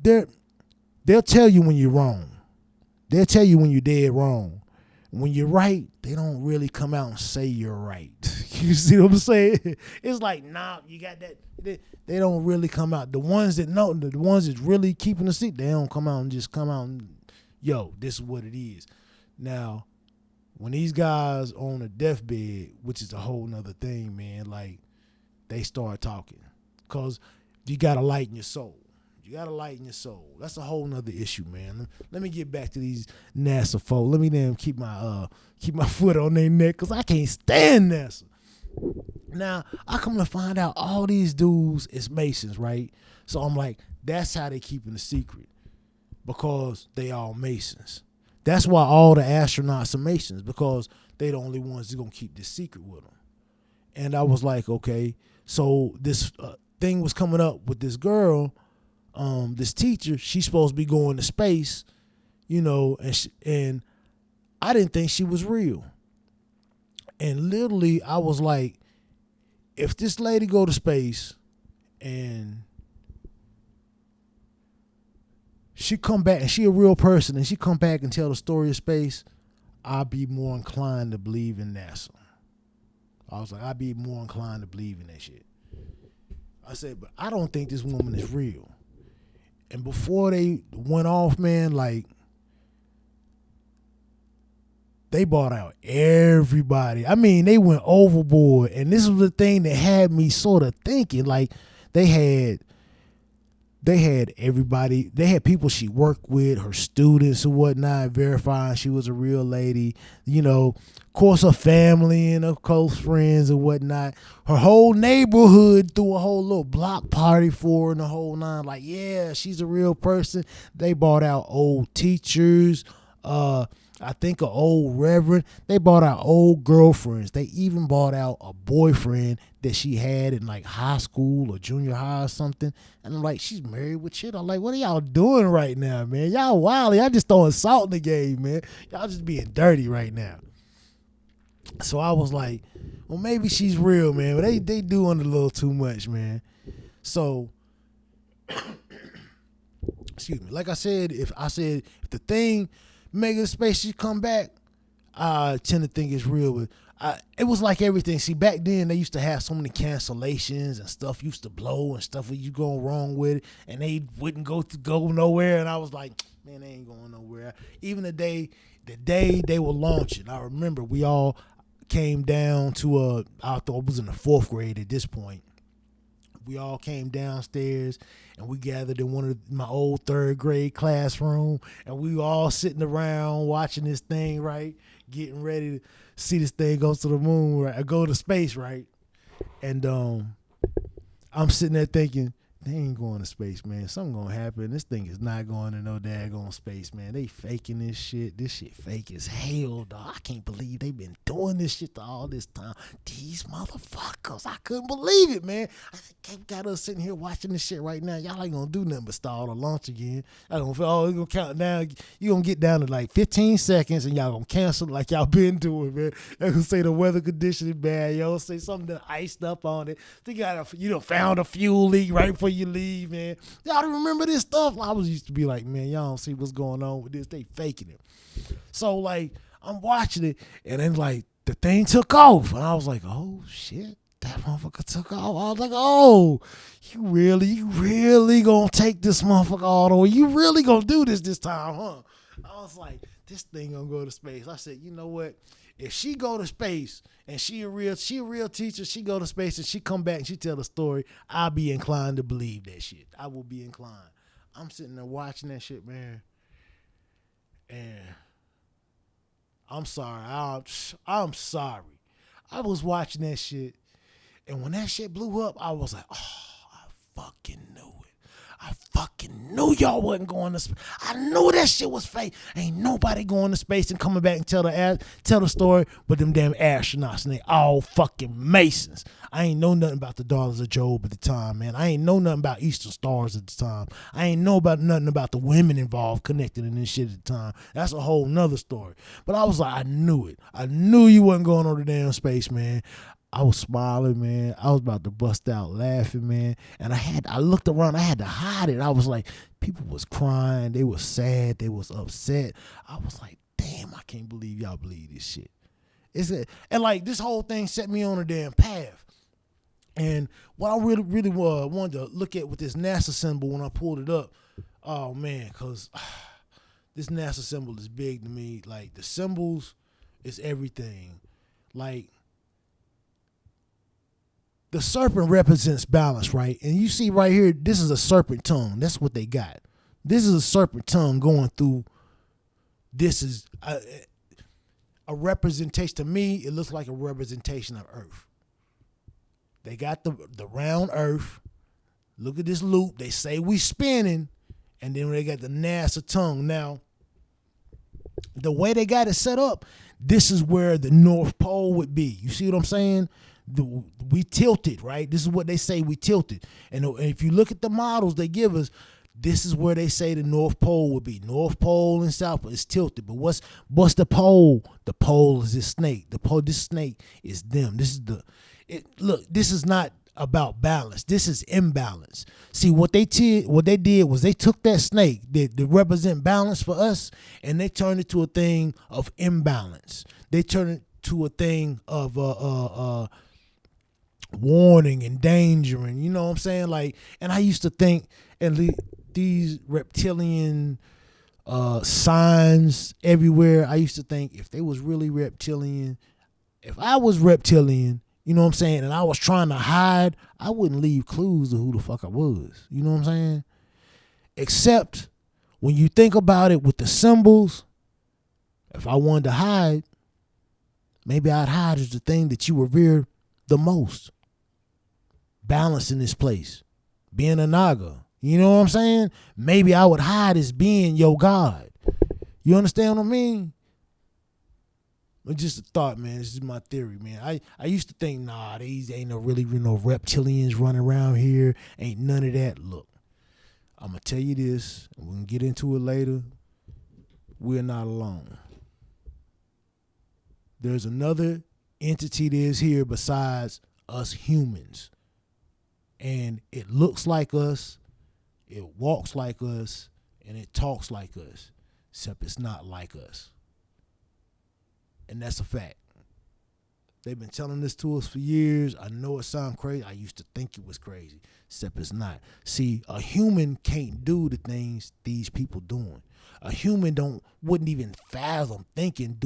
They'll tell you when you're wrong. They'll tell you when you're dead wrong. When you're right, they don't really come out and say you're right. You see what I'm saying? It's like, nah, you got that. They don't really come out. The ones that know, the ones that's really keeping the seat, they don't come out and just come out and, yo, this is what it is. Now, when these guys on a deathbed, which is a whole nother thing, man, like, they start talking. Because you got to lighten your soul. You got to lighten your soul. That's a whole nother issue, man. Let me get back to these NASA folks. Let me then keep my foot on their neck, because I can't stand NASA. Now, I come to find out all these dudes is Masons, right? So I'm like, that's how they keeping the secret, because they all Masons. That's why all the astronauts are Masons, because they the only ones that's going to keep this secret with them. And I was like, okay, so this thing was coming up with this girl, this teacher. She's supposed to be going to space, you know, and I didn't think she was real. And literally, I was like, if this lady go to space and she come back and she a real person and she come back and tell the story of space, I'd be more inclined to believe in NASA. I was like, I'd be more inclined to believe in that shit. I said, but I don't think this woman is real. And before they went off, man, like, they bought out everybody. I mean, they went overboard. And this was the thing that had me sort of thinking, like, they had everybody. They had people she worked with, her students and whatnot, verifying she was a real lady. You know, of course, her family and her close friends and whatnot. Her whole neighborhood threw a whole little block party for her and the whole nine. Like, yeah, she's a real person. They bought out old teachers. I think an old reverend. They bought out old girlfriends. They even bought out a boyfriend that she had in like high school or junior high or something. And I'm like, she's married with shit. I'm like, what are y'all doing right now, man? Y'all wild. Y'all just throwing salt in the game, man. Y'all just being dirty right now. So I was like, well, maybe she's real, man. But they doing a little too much, man. So, excuse me. Like I said, if the thing make a spaceship come back, I tend to think it's real. But it was like everything. See, back then they used to have so many cancellations and stuff used to blow and stuff when you going wrong with it, and they wouldn't go nowhere. And I was like, man, they ain't going nowhere. Even the day they were launching, I remember we all came down to I thought it was in the 4th grade at this point. We all came downstairs and we gathered in one of my old 3rd grade classroom, and we were all sitting around watching this thing, right? Getting ready to see this thing go to the moon, right? Or go to space, right? And I'm sitting there thinking, they ain't going to space, man. Something gonna happen. This thing is not going to no daggone space, man. They faking this shit. This shit fake as hell, dog. I can't believe they been doing this shit all this time. These motherfuckers. I couldn't believe it, man. I got us sitting here watching this shit right now. Y'all ain't gonna do nothing but stall or launch again. I don't feel, it's gonna count down. You gonna get down to like 15 seconds and y'all gonna cancel like y'all been doing, man. They gonna say the weather condition is bad. Y'all say something that iced up on it. They got found a fuel leak right before you leave, man. Y'all don't remember this stuff? I was used to be like, man, y'all don't see what's going on with this. They faking it. So like, I'm watching it, and then like the thing took off, and I was like, oh shit, that motherfucker took off. I was like, oh, you really gonna take this motherfucker all the way? You really gonna do this time, huh? I was like, this thing gonna go to space. I said, you know what? If she go to space and she a real teacher, she go to space and she come back and she tell the story, I'll be inclined to believe that shit. I will be inclined. I'm sitting there watching that shit, man. And I'm sorry. I'm sorry. I was watching that shit, and when that shit blew up, I was like, oh, I fucking knew it. I fucking knew y'all wasn't going to space. I knew that shit was fake. Ain't nobody going to space and coming back and tell the story but them damn astronauts, and they all fucking Masons. I ain't know nothing about the Daughters of Job at the time, man. I ain't know nothing about Eastern Stars at the time. I ain't know about nothing about the women involved connected in this shit at the time. That's a whole nother story. But I was like, I knew it. I knew you wasn't going on the damn space, man. I was smiling, man. I was about to bust out laughing, man. And I looked around. I had to hide it. I was like, people was crying. They was sad. They was upset. I was like, damn, I can't believe y'all believe this shit. And like this whole thing set me on a damn path. And what I really wanted to look at with this NASA symbol when I pulled it up, oh man, because this NASA symbol is big to me. Like the symbols is everything. Like, the serpent represents balance, right? And you see right here, this is a serpent tongue. That's what they got. This is a serpent tongue going through. This is a representation. To me, it looks like a representation of Earth. They got the round Earth. Look at this loop. They say we spinning. And then they got the NASA tongue. Now, the way they got it set up, this is where the North Pole would be. You see what I'm saying? We tilted, right? This is what they say, we tilted. And if you look at the models they give us, this is where they say the North Pole would be. North Pole and South Pole is tilted. But what's the pole? The pole is this snake. This snake is them. This is look, this is not about balance. This is imbalance. See, what they did was they took that snake that represent balance for us, and they turned it to a thing of imbalance. They turned it to a thing of warning and danger, and you know what I'm saying? Like, and I used to think, and these reptilian signs everywhere, I used to think if they was really reptilian, if I was reptilian, you know what I'm saying, and I was trying to hide, I wouldn't leave clues to who the fuck I was. You know what I'm saying? Except when you think about it with the symbols, if I wanted to hide, maybe I'd hide as the thing that you revere the most. Balance in this place. Being a Naga. You know what I'm saying? Maybe I would hide as being your God. You understand what I mean? It's just a thought, man. This is my theory, man. I used to think, nah, these ain't no reptilians running around here. Ain't none of that. Look, I'm going to tell you this. We're going to get into it later. We're not alone. There's another entity that is here besides us humans. And it looks like us, it walks like us, and it talks like us, except it's not like us. And that's a fact. They've been telling this to us for years. I know it sounds crazy. I used to think it was crazy, except it's not. See, a human can't do the things these people doing. A human wouldn't even fathom thinking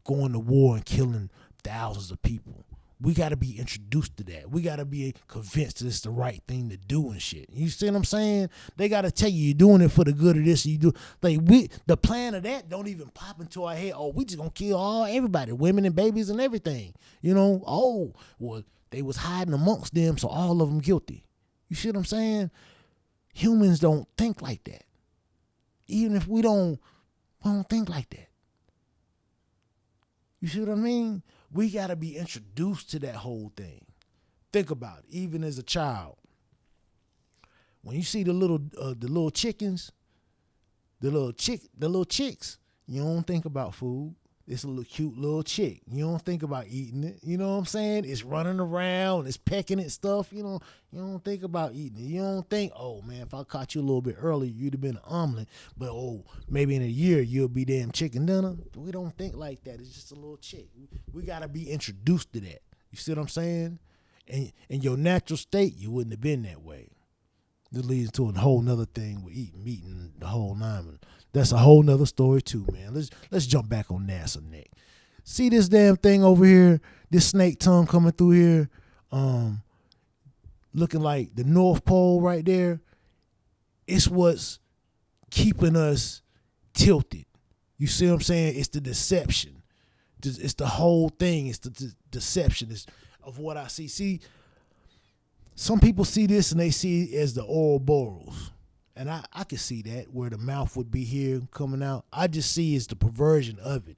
going to war and killing thousands of people. We got to be introduced to that. We got to be convinced that it's the right thing to do and shit. You see what I'm saying? They got to tell you you're doing it for the good of this. You do like the plan of that don't even pop into our head. Oh, we just gonna kill everybody, women and babies and everything. You know? Oh, well, they was hiding amongst them, so all of them guilty. You see what I'm saying? Humans don't think like that. Even if we don't think like that. You see what I mean? We got to be introduced to that whole thing. Think about it. Even as a child, when you see the little chickens, the little chicks, you don't think about food. It's a little cute little chick. You don't think about eating it. You know what I'm saying? It's running around, it's pecking at stuff. You don't think about eating it. You don't think, oh man, if I caught you a little bit earlier, you'd have been an omelet. But maybe in a year you'll be damn chicken dinner. We don't think like that. It's just a little chick. We gotta be introduced to that. You see what I'm saying? And in your natural state, you wouldn't have been that way. This leads to a whole nother thing with eating meat and the whole nine. That's a whole nother story too, man. Let's jump back on NASA neck. See this damn thing over here, this snake tongue coming through here, looking like the North Pole right there. It's what's keeping us tilted. You see what I'm saying? It's the deception. It's the whole thing. It's the deception of what I see. See, some people see this and they see it as the Ouroboros. And I can see that, where the mouth would be here coming out. I just see it's the perversion of it.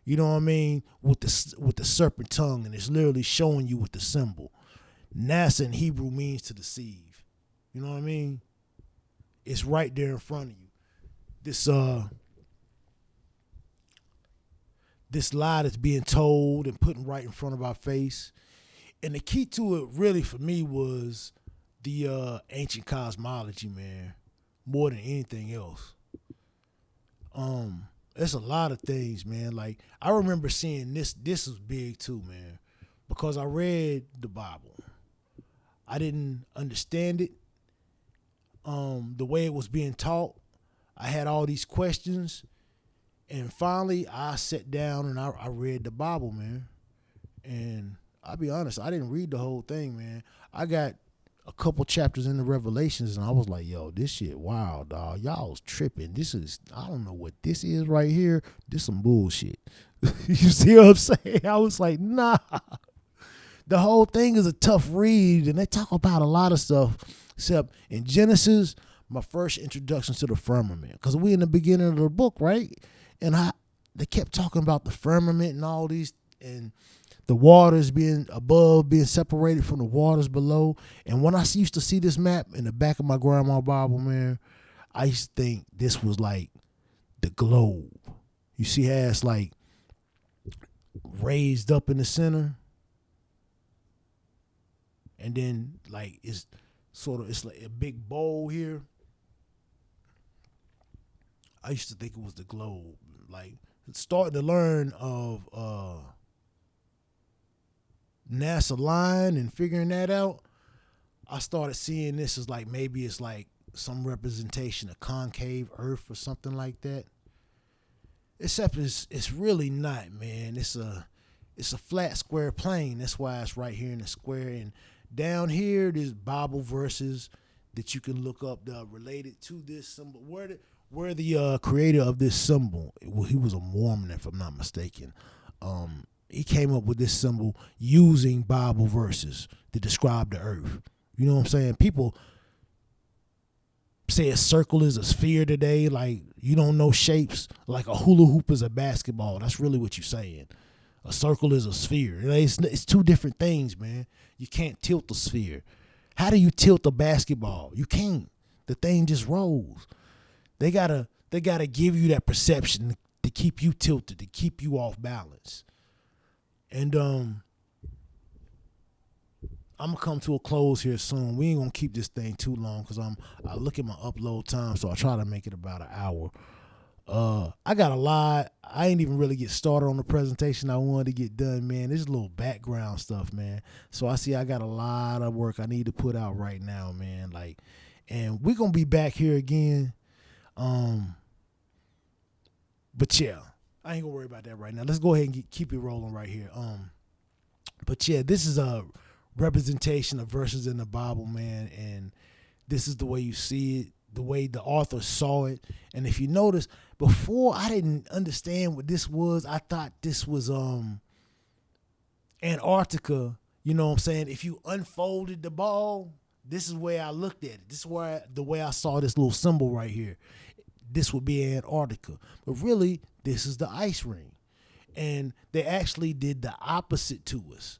You know what I mean? With the serpent tongue, and it's literally showing you with the symbol. NASA in Hebrew means to deceive. You know what I mean? It's right there in front of you. This lie that's being told and put right in front of our face. And the key to it really for me was the ancient cosmology, man. More than anything else. There's a lot of things, man. Like, I remember seeing this was big too, man. Because I read the Bible. I didn't understand it. The way it was being taught. I had all these questions. And finally, I sat down and I read the Bible, man. And I'll be honest, I didn't read the whole thing, man. I got a couple chapters in the Revelations, and I was like, yo, this shit wild, dog. Y'all's tripping. I don't know what this is right here. This some bullshit. You see what I'm saying? I was like, nah. The whole thing is a tough read, and they talk about a lot of stuff, except in Genesis, my first introduction to the firmament. Because we in the beginning of the book, right? And they kept talking about the firmament and all these, and the waters being above, being separated from the waters below. And when I used to see this map in the back of my grandma's Bible, man, I used to think this was like the globe. You see how it's like raised up in the center? And then like it's like a big bowl here. I used to think it was the globe. Like, starting to learn of NASA line and figuring that out, I started seeing this as like maybe it's like some representation of concave Earth or something like that. Except it's really not, man. It's a flat square plane. That's why it's right here in the square. And down here, there's Bible verses that you can look up that are related to this symbol. Where the creator of this symbol, he was a Mormon, if I'm not mistaken. He came up with this symbol using Bible verses to describe the earth. You know what I'm saying? People say a circle is a sphere today, like you don't know shapes, like a hula hoop is a basketball. That's really what you're saying. A circle is a sphere. It's two different things, man. You can't tilt the sphere. How do you tilt a basketball? You can't. The thing just rolls. They gotta give you that perception to keep you tilted, to keep you off balance. And I'm gonna come to a close here soon. We ain't gonna keep this thing too long because I look at my upload time, so I try to make it about an hour. I got a lot. I ain't even really get started on the presentation I wanted to get done, man. This is a little background stuff, man. So I see I got a lot of work I need to put out right now, man. Like, and we're gonna be back here again. But yeah, I ain't gonna worry about that right now. Let's go ahead and keep it rolling right here. But yeah, this is a representation of verses in the Bible, man, and this is the way you see it, the way the author saw it. And if you notice, before I didn't understand what this was. I thought this was Antarctica. You know what I'm saying? If you unfolded the ball, This is where I looked at it. This is where the way I saw this little symbol right here. This would be Antarctica, but really this is the ice ring. And they actually did the opposite to us.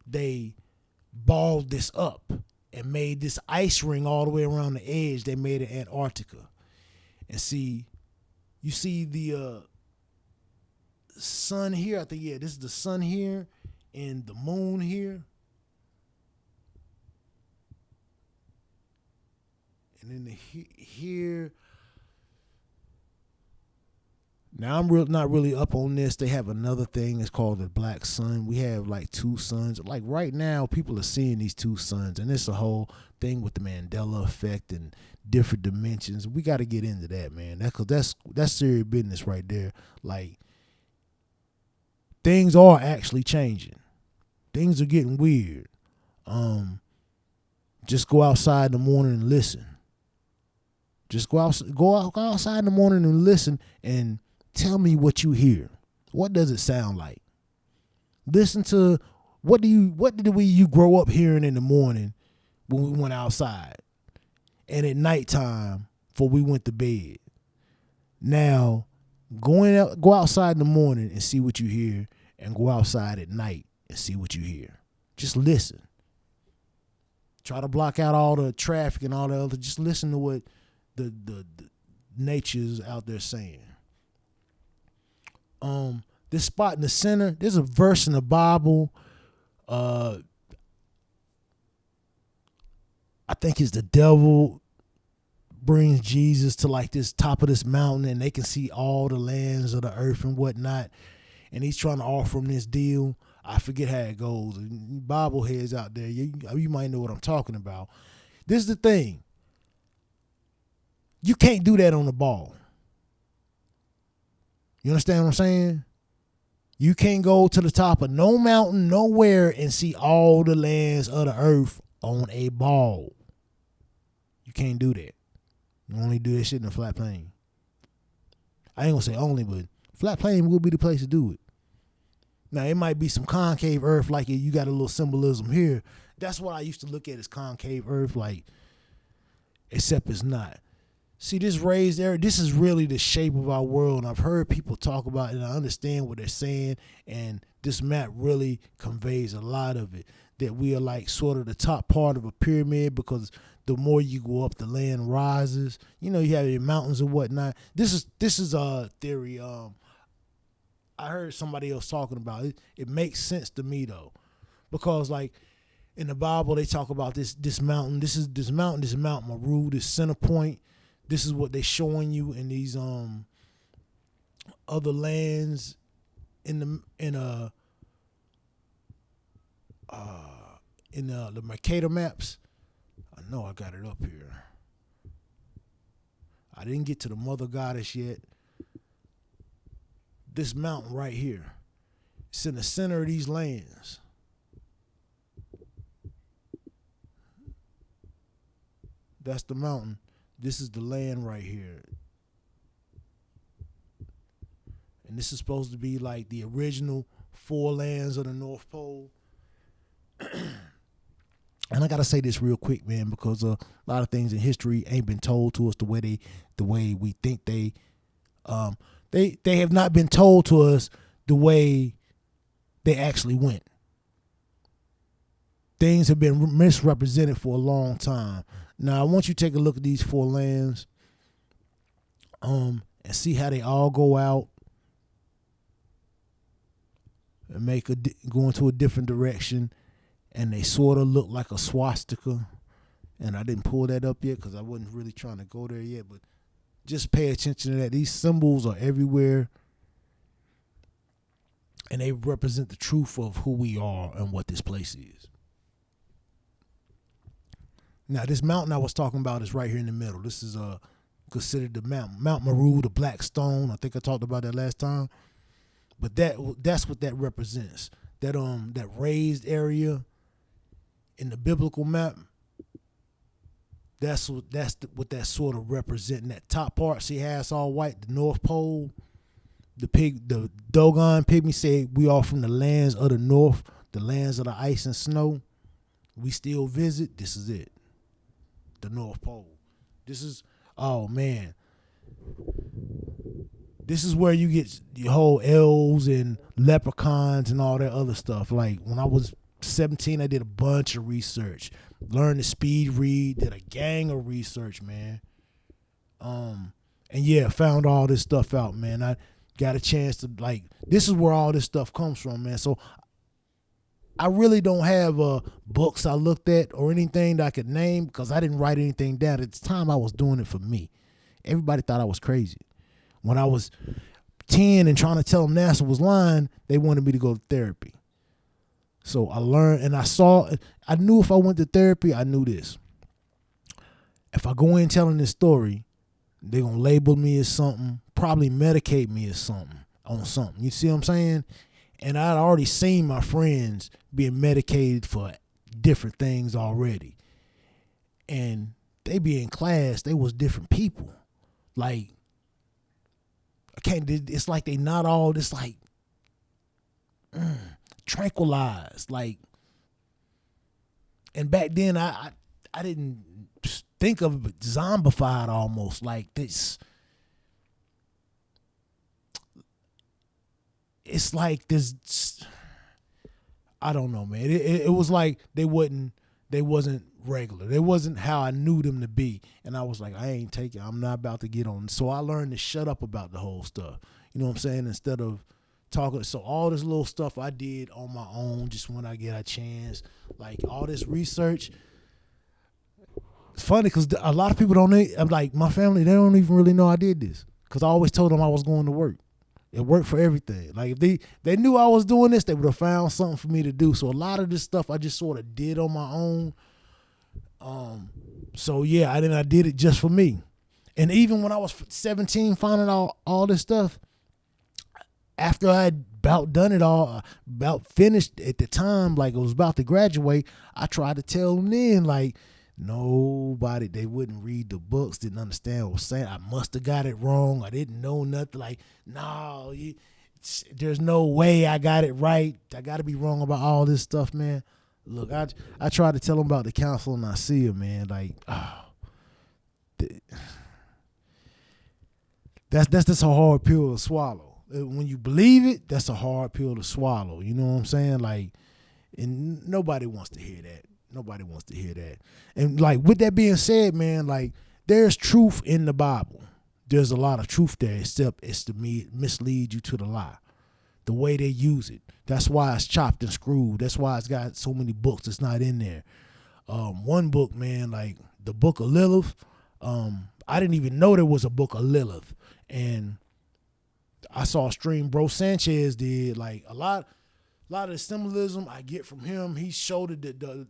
They balled this up and made this ice ring all the way around the edge. They made it Antarctica. And see, you see the sun here. I think, yeah, this is the sun here and the moon here. And then here. Now I'm not really up on this. They have another thing. It's called the black sun. We have like two suns. Like right now, people are seeing these two suns, and it's a whole thing with the Mandela effect and different dimensions. We got to get into that, man. That's serious business right there. Like things are actually changing. Things are getting weird. Just go outside in the morning and listen. Just go outside in the morning and listen and tell me what you hear. What does it sound like? Listen to what did you grow up hearing in the morning when we went outside, and at nighttime before we went to bed. Now, go outside in the morning and see what you hear, and go outside at night and see what you hear. Just listen. Try to block out all the traffic and all the other. Just listen to what the nature's out there saying. This spot in the center, there's a verse in the Bible. I think it's the devil brings Jesus to like this top of this mountain, and they can see all the lands of the earth and whatnot. And he's trying to offer him this deal. I forget how it goes. Bible heads out there, you might know what I'm talking about. This is the thing. You can't do that on the ball. You understand what I'm saying? You can't go to the top of no mountain, nowhere, and see all the lands of the earth on a ball. You can't do that. You only do that shit in a flat plane. I ain't gonna say only, but flat plane will be the place to do it. Now, it might be some concave earth, like you got a little symbolism here. That's what I used to look at as concave earth, like, except it's not. See, this raised area, this is really the shape of our world. And I've heard people talk about it, and I understand what they're saying. And this map really conveys a lot of it, that we are like sort of the top part of a pyramid, because the more you go up, the land rises. You know, you have your mountains and whatnot. This is a theory. I heard somebody else talking about it. It makes sense to me though, because like in the Bible they talk about this mountain. This mountain Mount Meru, this center point. This is what they're showing you in these other lands in the Mercator maps. I know I got it up here. I didn't get to the Mother Goddess yet. This mountain right here, it's in the center of these lands. That's the mountain. This is the land right here. And this is supposed to be like the original 4 lands of the North Pole. And I gotta say this real quick, man, because a lot of things in history ain't been told to us the way we think they have not been told to us the way they actually went. Things have been misrepresented for a long time. Now, I want you to take a look at these 4 lands and see how they all go out and go into a different direction, and they sort of look like a swastika. And I didn't pull that up yet because I wasn't really trying to go there yet, but just pay attention to that. These symbols are everywhere, and they represent the truth of who we are and what this place is. Now, this mountain I was talking about is right here in the middle. This is considered the Mount Meru, the Black Stone. I think I talked about that last time. But that's what that represents. That raised area in the biblical map. That's what that sort of representing. That top part, see how it's all white, the North Pole. The Dogon pygmy said we are from the lands of the north, the lands of the ice and snow. We still visit. This is it. the North Pole. This is, oh man, this is where you get your whole elves and leprechauns and all that other stuff. Like when I was 17, I did a bunch of research, learned to speed read, did a gang of research, man. And yeah, found all this stuff out, man. I got a chance to, like, this is where all this stuff comes from, man. So I really don't have books I looked at or anything that I could name because I didn't write anything down. At the time, I was doing it for me. Everybody thought I was crazy. When I was 10 and trying to tell them NASA was lying, they wanted me to go to therapy. So I learned and I knew if I went to therapy, I knew this. If I go in telling this story, they're going to label me as something, probably medicate me as something, on something. You see what I'm saying? And I'd already seen my friends being medicated for different things already. And they be in class, they was different people. Like, it's like they not all this, like, tranquilized. Like, and back then I didn't think of it zombified almost like this. It's like this, I don't know, man. It was like they wasn't regular. They wasn't how I knew them to be. And I was like, I'm not about to get on. So I learned to shut up about the whole stuff. You know what I'm saying? Instead of talking. So all this little stuff I did on my own, just when I get a chance, like all this research. It's funny because a lot of people don't know, like my family, they don't even really know I did this because I always told them I was going to work. It worked for everything. Like if they knew I was doing this, they would have found something for me to do. So a lot of this stuff I just sort of did on my own. So yeah, I did it just for me. And even when I was 17, finding out all this stuff, after I had about done it all, about finished at the time, like I was about to graduate, I tried to tell them then, like, nobody, they wouldn't read the books, didn't understand what I was saying. I must have got it wrong. I didn't know nothing. Like, no, there's no way I got it right. I got to be wrong about all this stuff, man. Look, I try to tell them about the Council of Nicaea, man. Like, that's just a hard pill to swallow. When you believe it, that's a hard pill to swallow. You know what I'm saying? Like, and nobody wants to hear that. Nobody wants to hear that. And like with that being said, man, like there's truth in the Bible. There's a lot of truth there, except it's to mislead you to the lie. The way they use it. That's why it's chopped and screwed. That's why it's got so many books that's not in there. One book, man, like the Book of Lilith. I didn't even know there was a Book of Lilith. And I saw a stream Bro Sanchez did, like a lot of the symbolism I get from him. He showed it the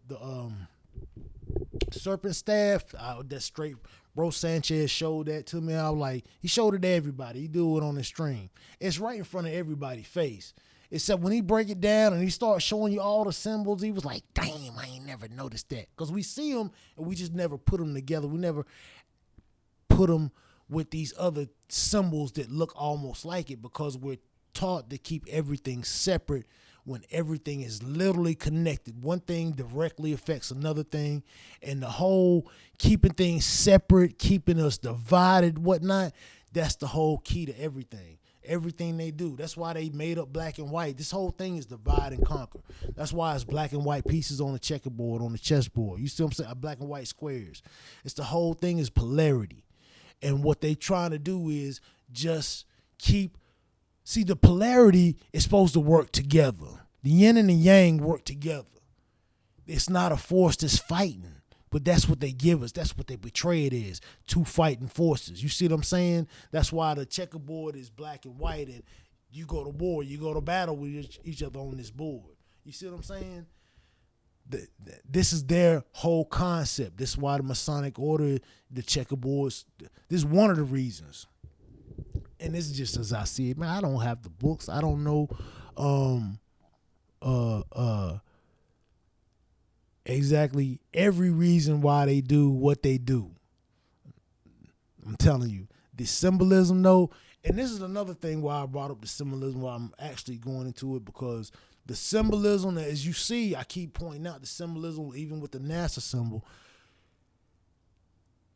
serpent staff. That straight Bro Sanchez showed that to me. I was like, he showed it to everybody. He do it on the stream. It's right in front of everybody's face. Except when he break it down and he starts showing you all the symbols, he was like, damn, I ain't never noticed that. Because we see them and we just never put them together. We never put them with these other symbols that look almost like it because we're taught to keep everything separate when everything is literally connected. One thing directly affects another thing, and the whole keeping things separate, keeping us divided, whatnot, that's the whole key to everything. Everything they do. That's why they made up black and white. This whole thing is divide and conquer. That's why it's black and white pieces on the checkerboard, on the chessboard. You see what I'm saying? Black and white squares. It's the whole thing is polarity. And what they trying to do is just see, the polarity is supposed to work together. The yin and the yang work together. It's not a force that's fighting, but that's what they give us. That's what they portray it as, two fighting forces. You see what I'm saying? That's why the checkerboard is black and white, and you go to war, you go to battle with each other on this board. You see what I'm saying? This is their whole concept. This is why the Masonic order, the checkerboards, this is one of the reasons. And this is just as I see it, man. I don't have the books. I don't know exactly every reason why they do what they do. I'm telling you, the symbolism though, and this is another thing why I brought up the symbolism, why I'm actually going into it, because the symbolism, as you see, I keep pointing out the symbolism, even with the NASA symbol,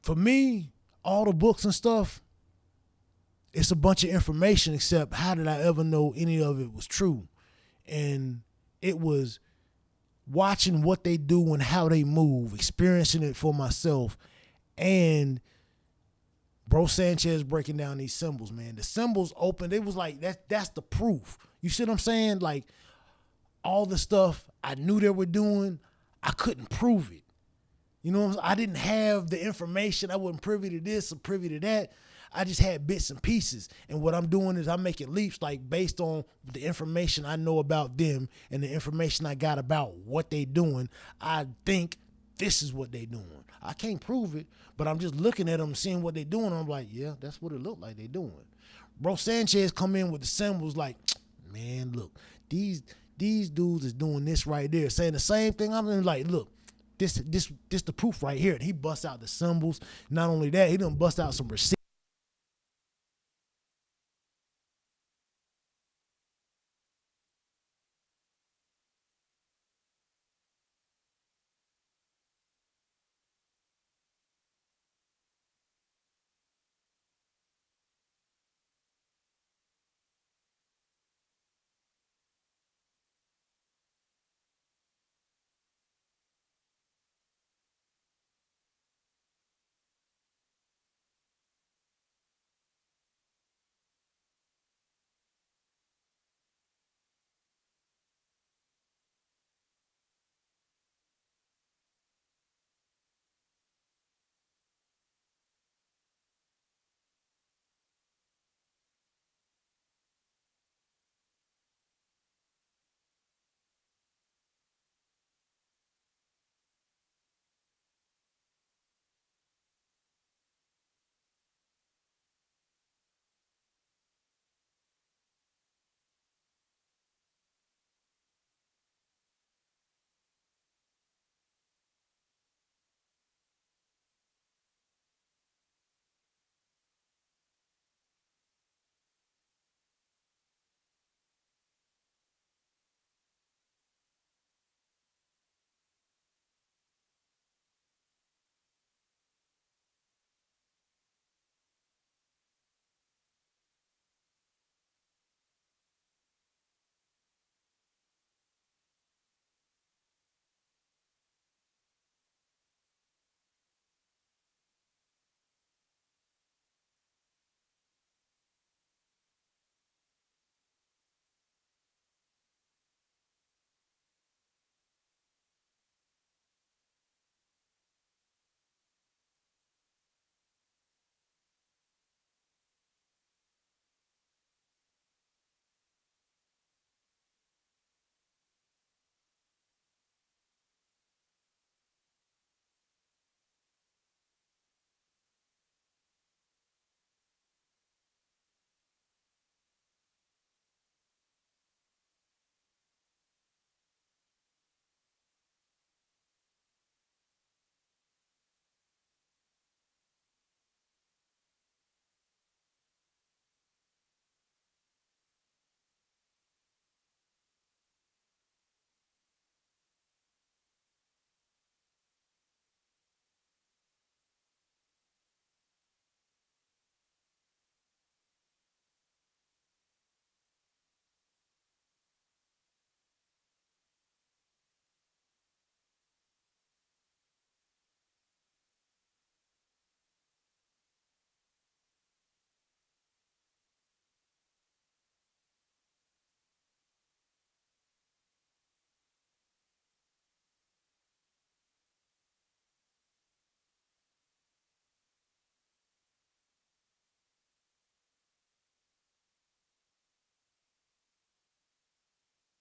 for me, all the books and stuff, it's a bunch of information, except how did I ever know any of it was true? And it was watching what they do and how they move, experiencing it for myself, and Bro Sanchez breaking down these symbols, man. The symbols open. It was like, that's the proof. You see what I'm saying? Like, all the stuff I knew they were doing, I couldn't prove it. You know what I'm saying? I didn't have the information. I wasn't privy to this or privy to that. I just had bits and pieces. And what I'm doing is I'm making leaps, like, based on the information I know about them and the information I got about what they doing. I think this is what they doing. I can't prove it, but I'm just looking at them, seeing what they doing. I'm like, yeah, that's what it looked like they doing. Bro Sanchez come in with the symbols like, man, look, these dudes is doing this right there, saying the same thing. I'm like, look, this the proof right here. And he busts out the symbols. Not only that, he done bust out some receipts.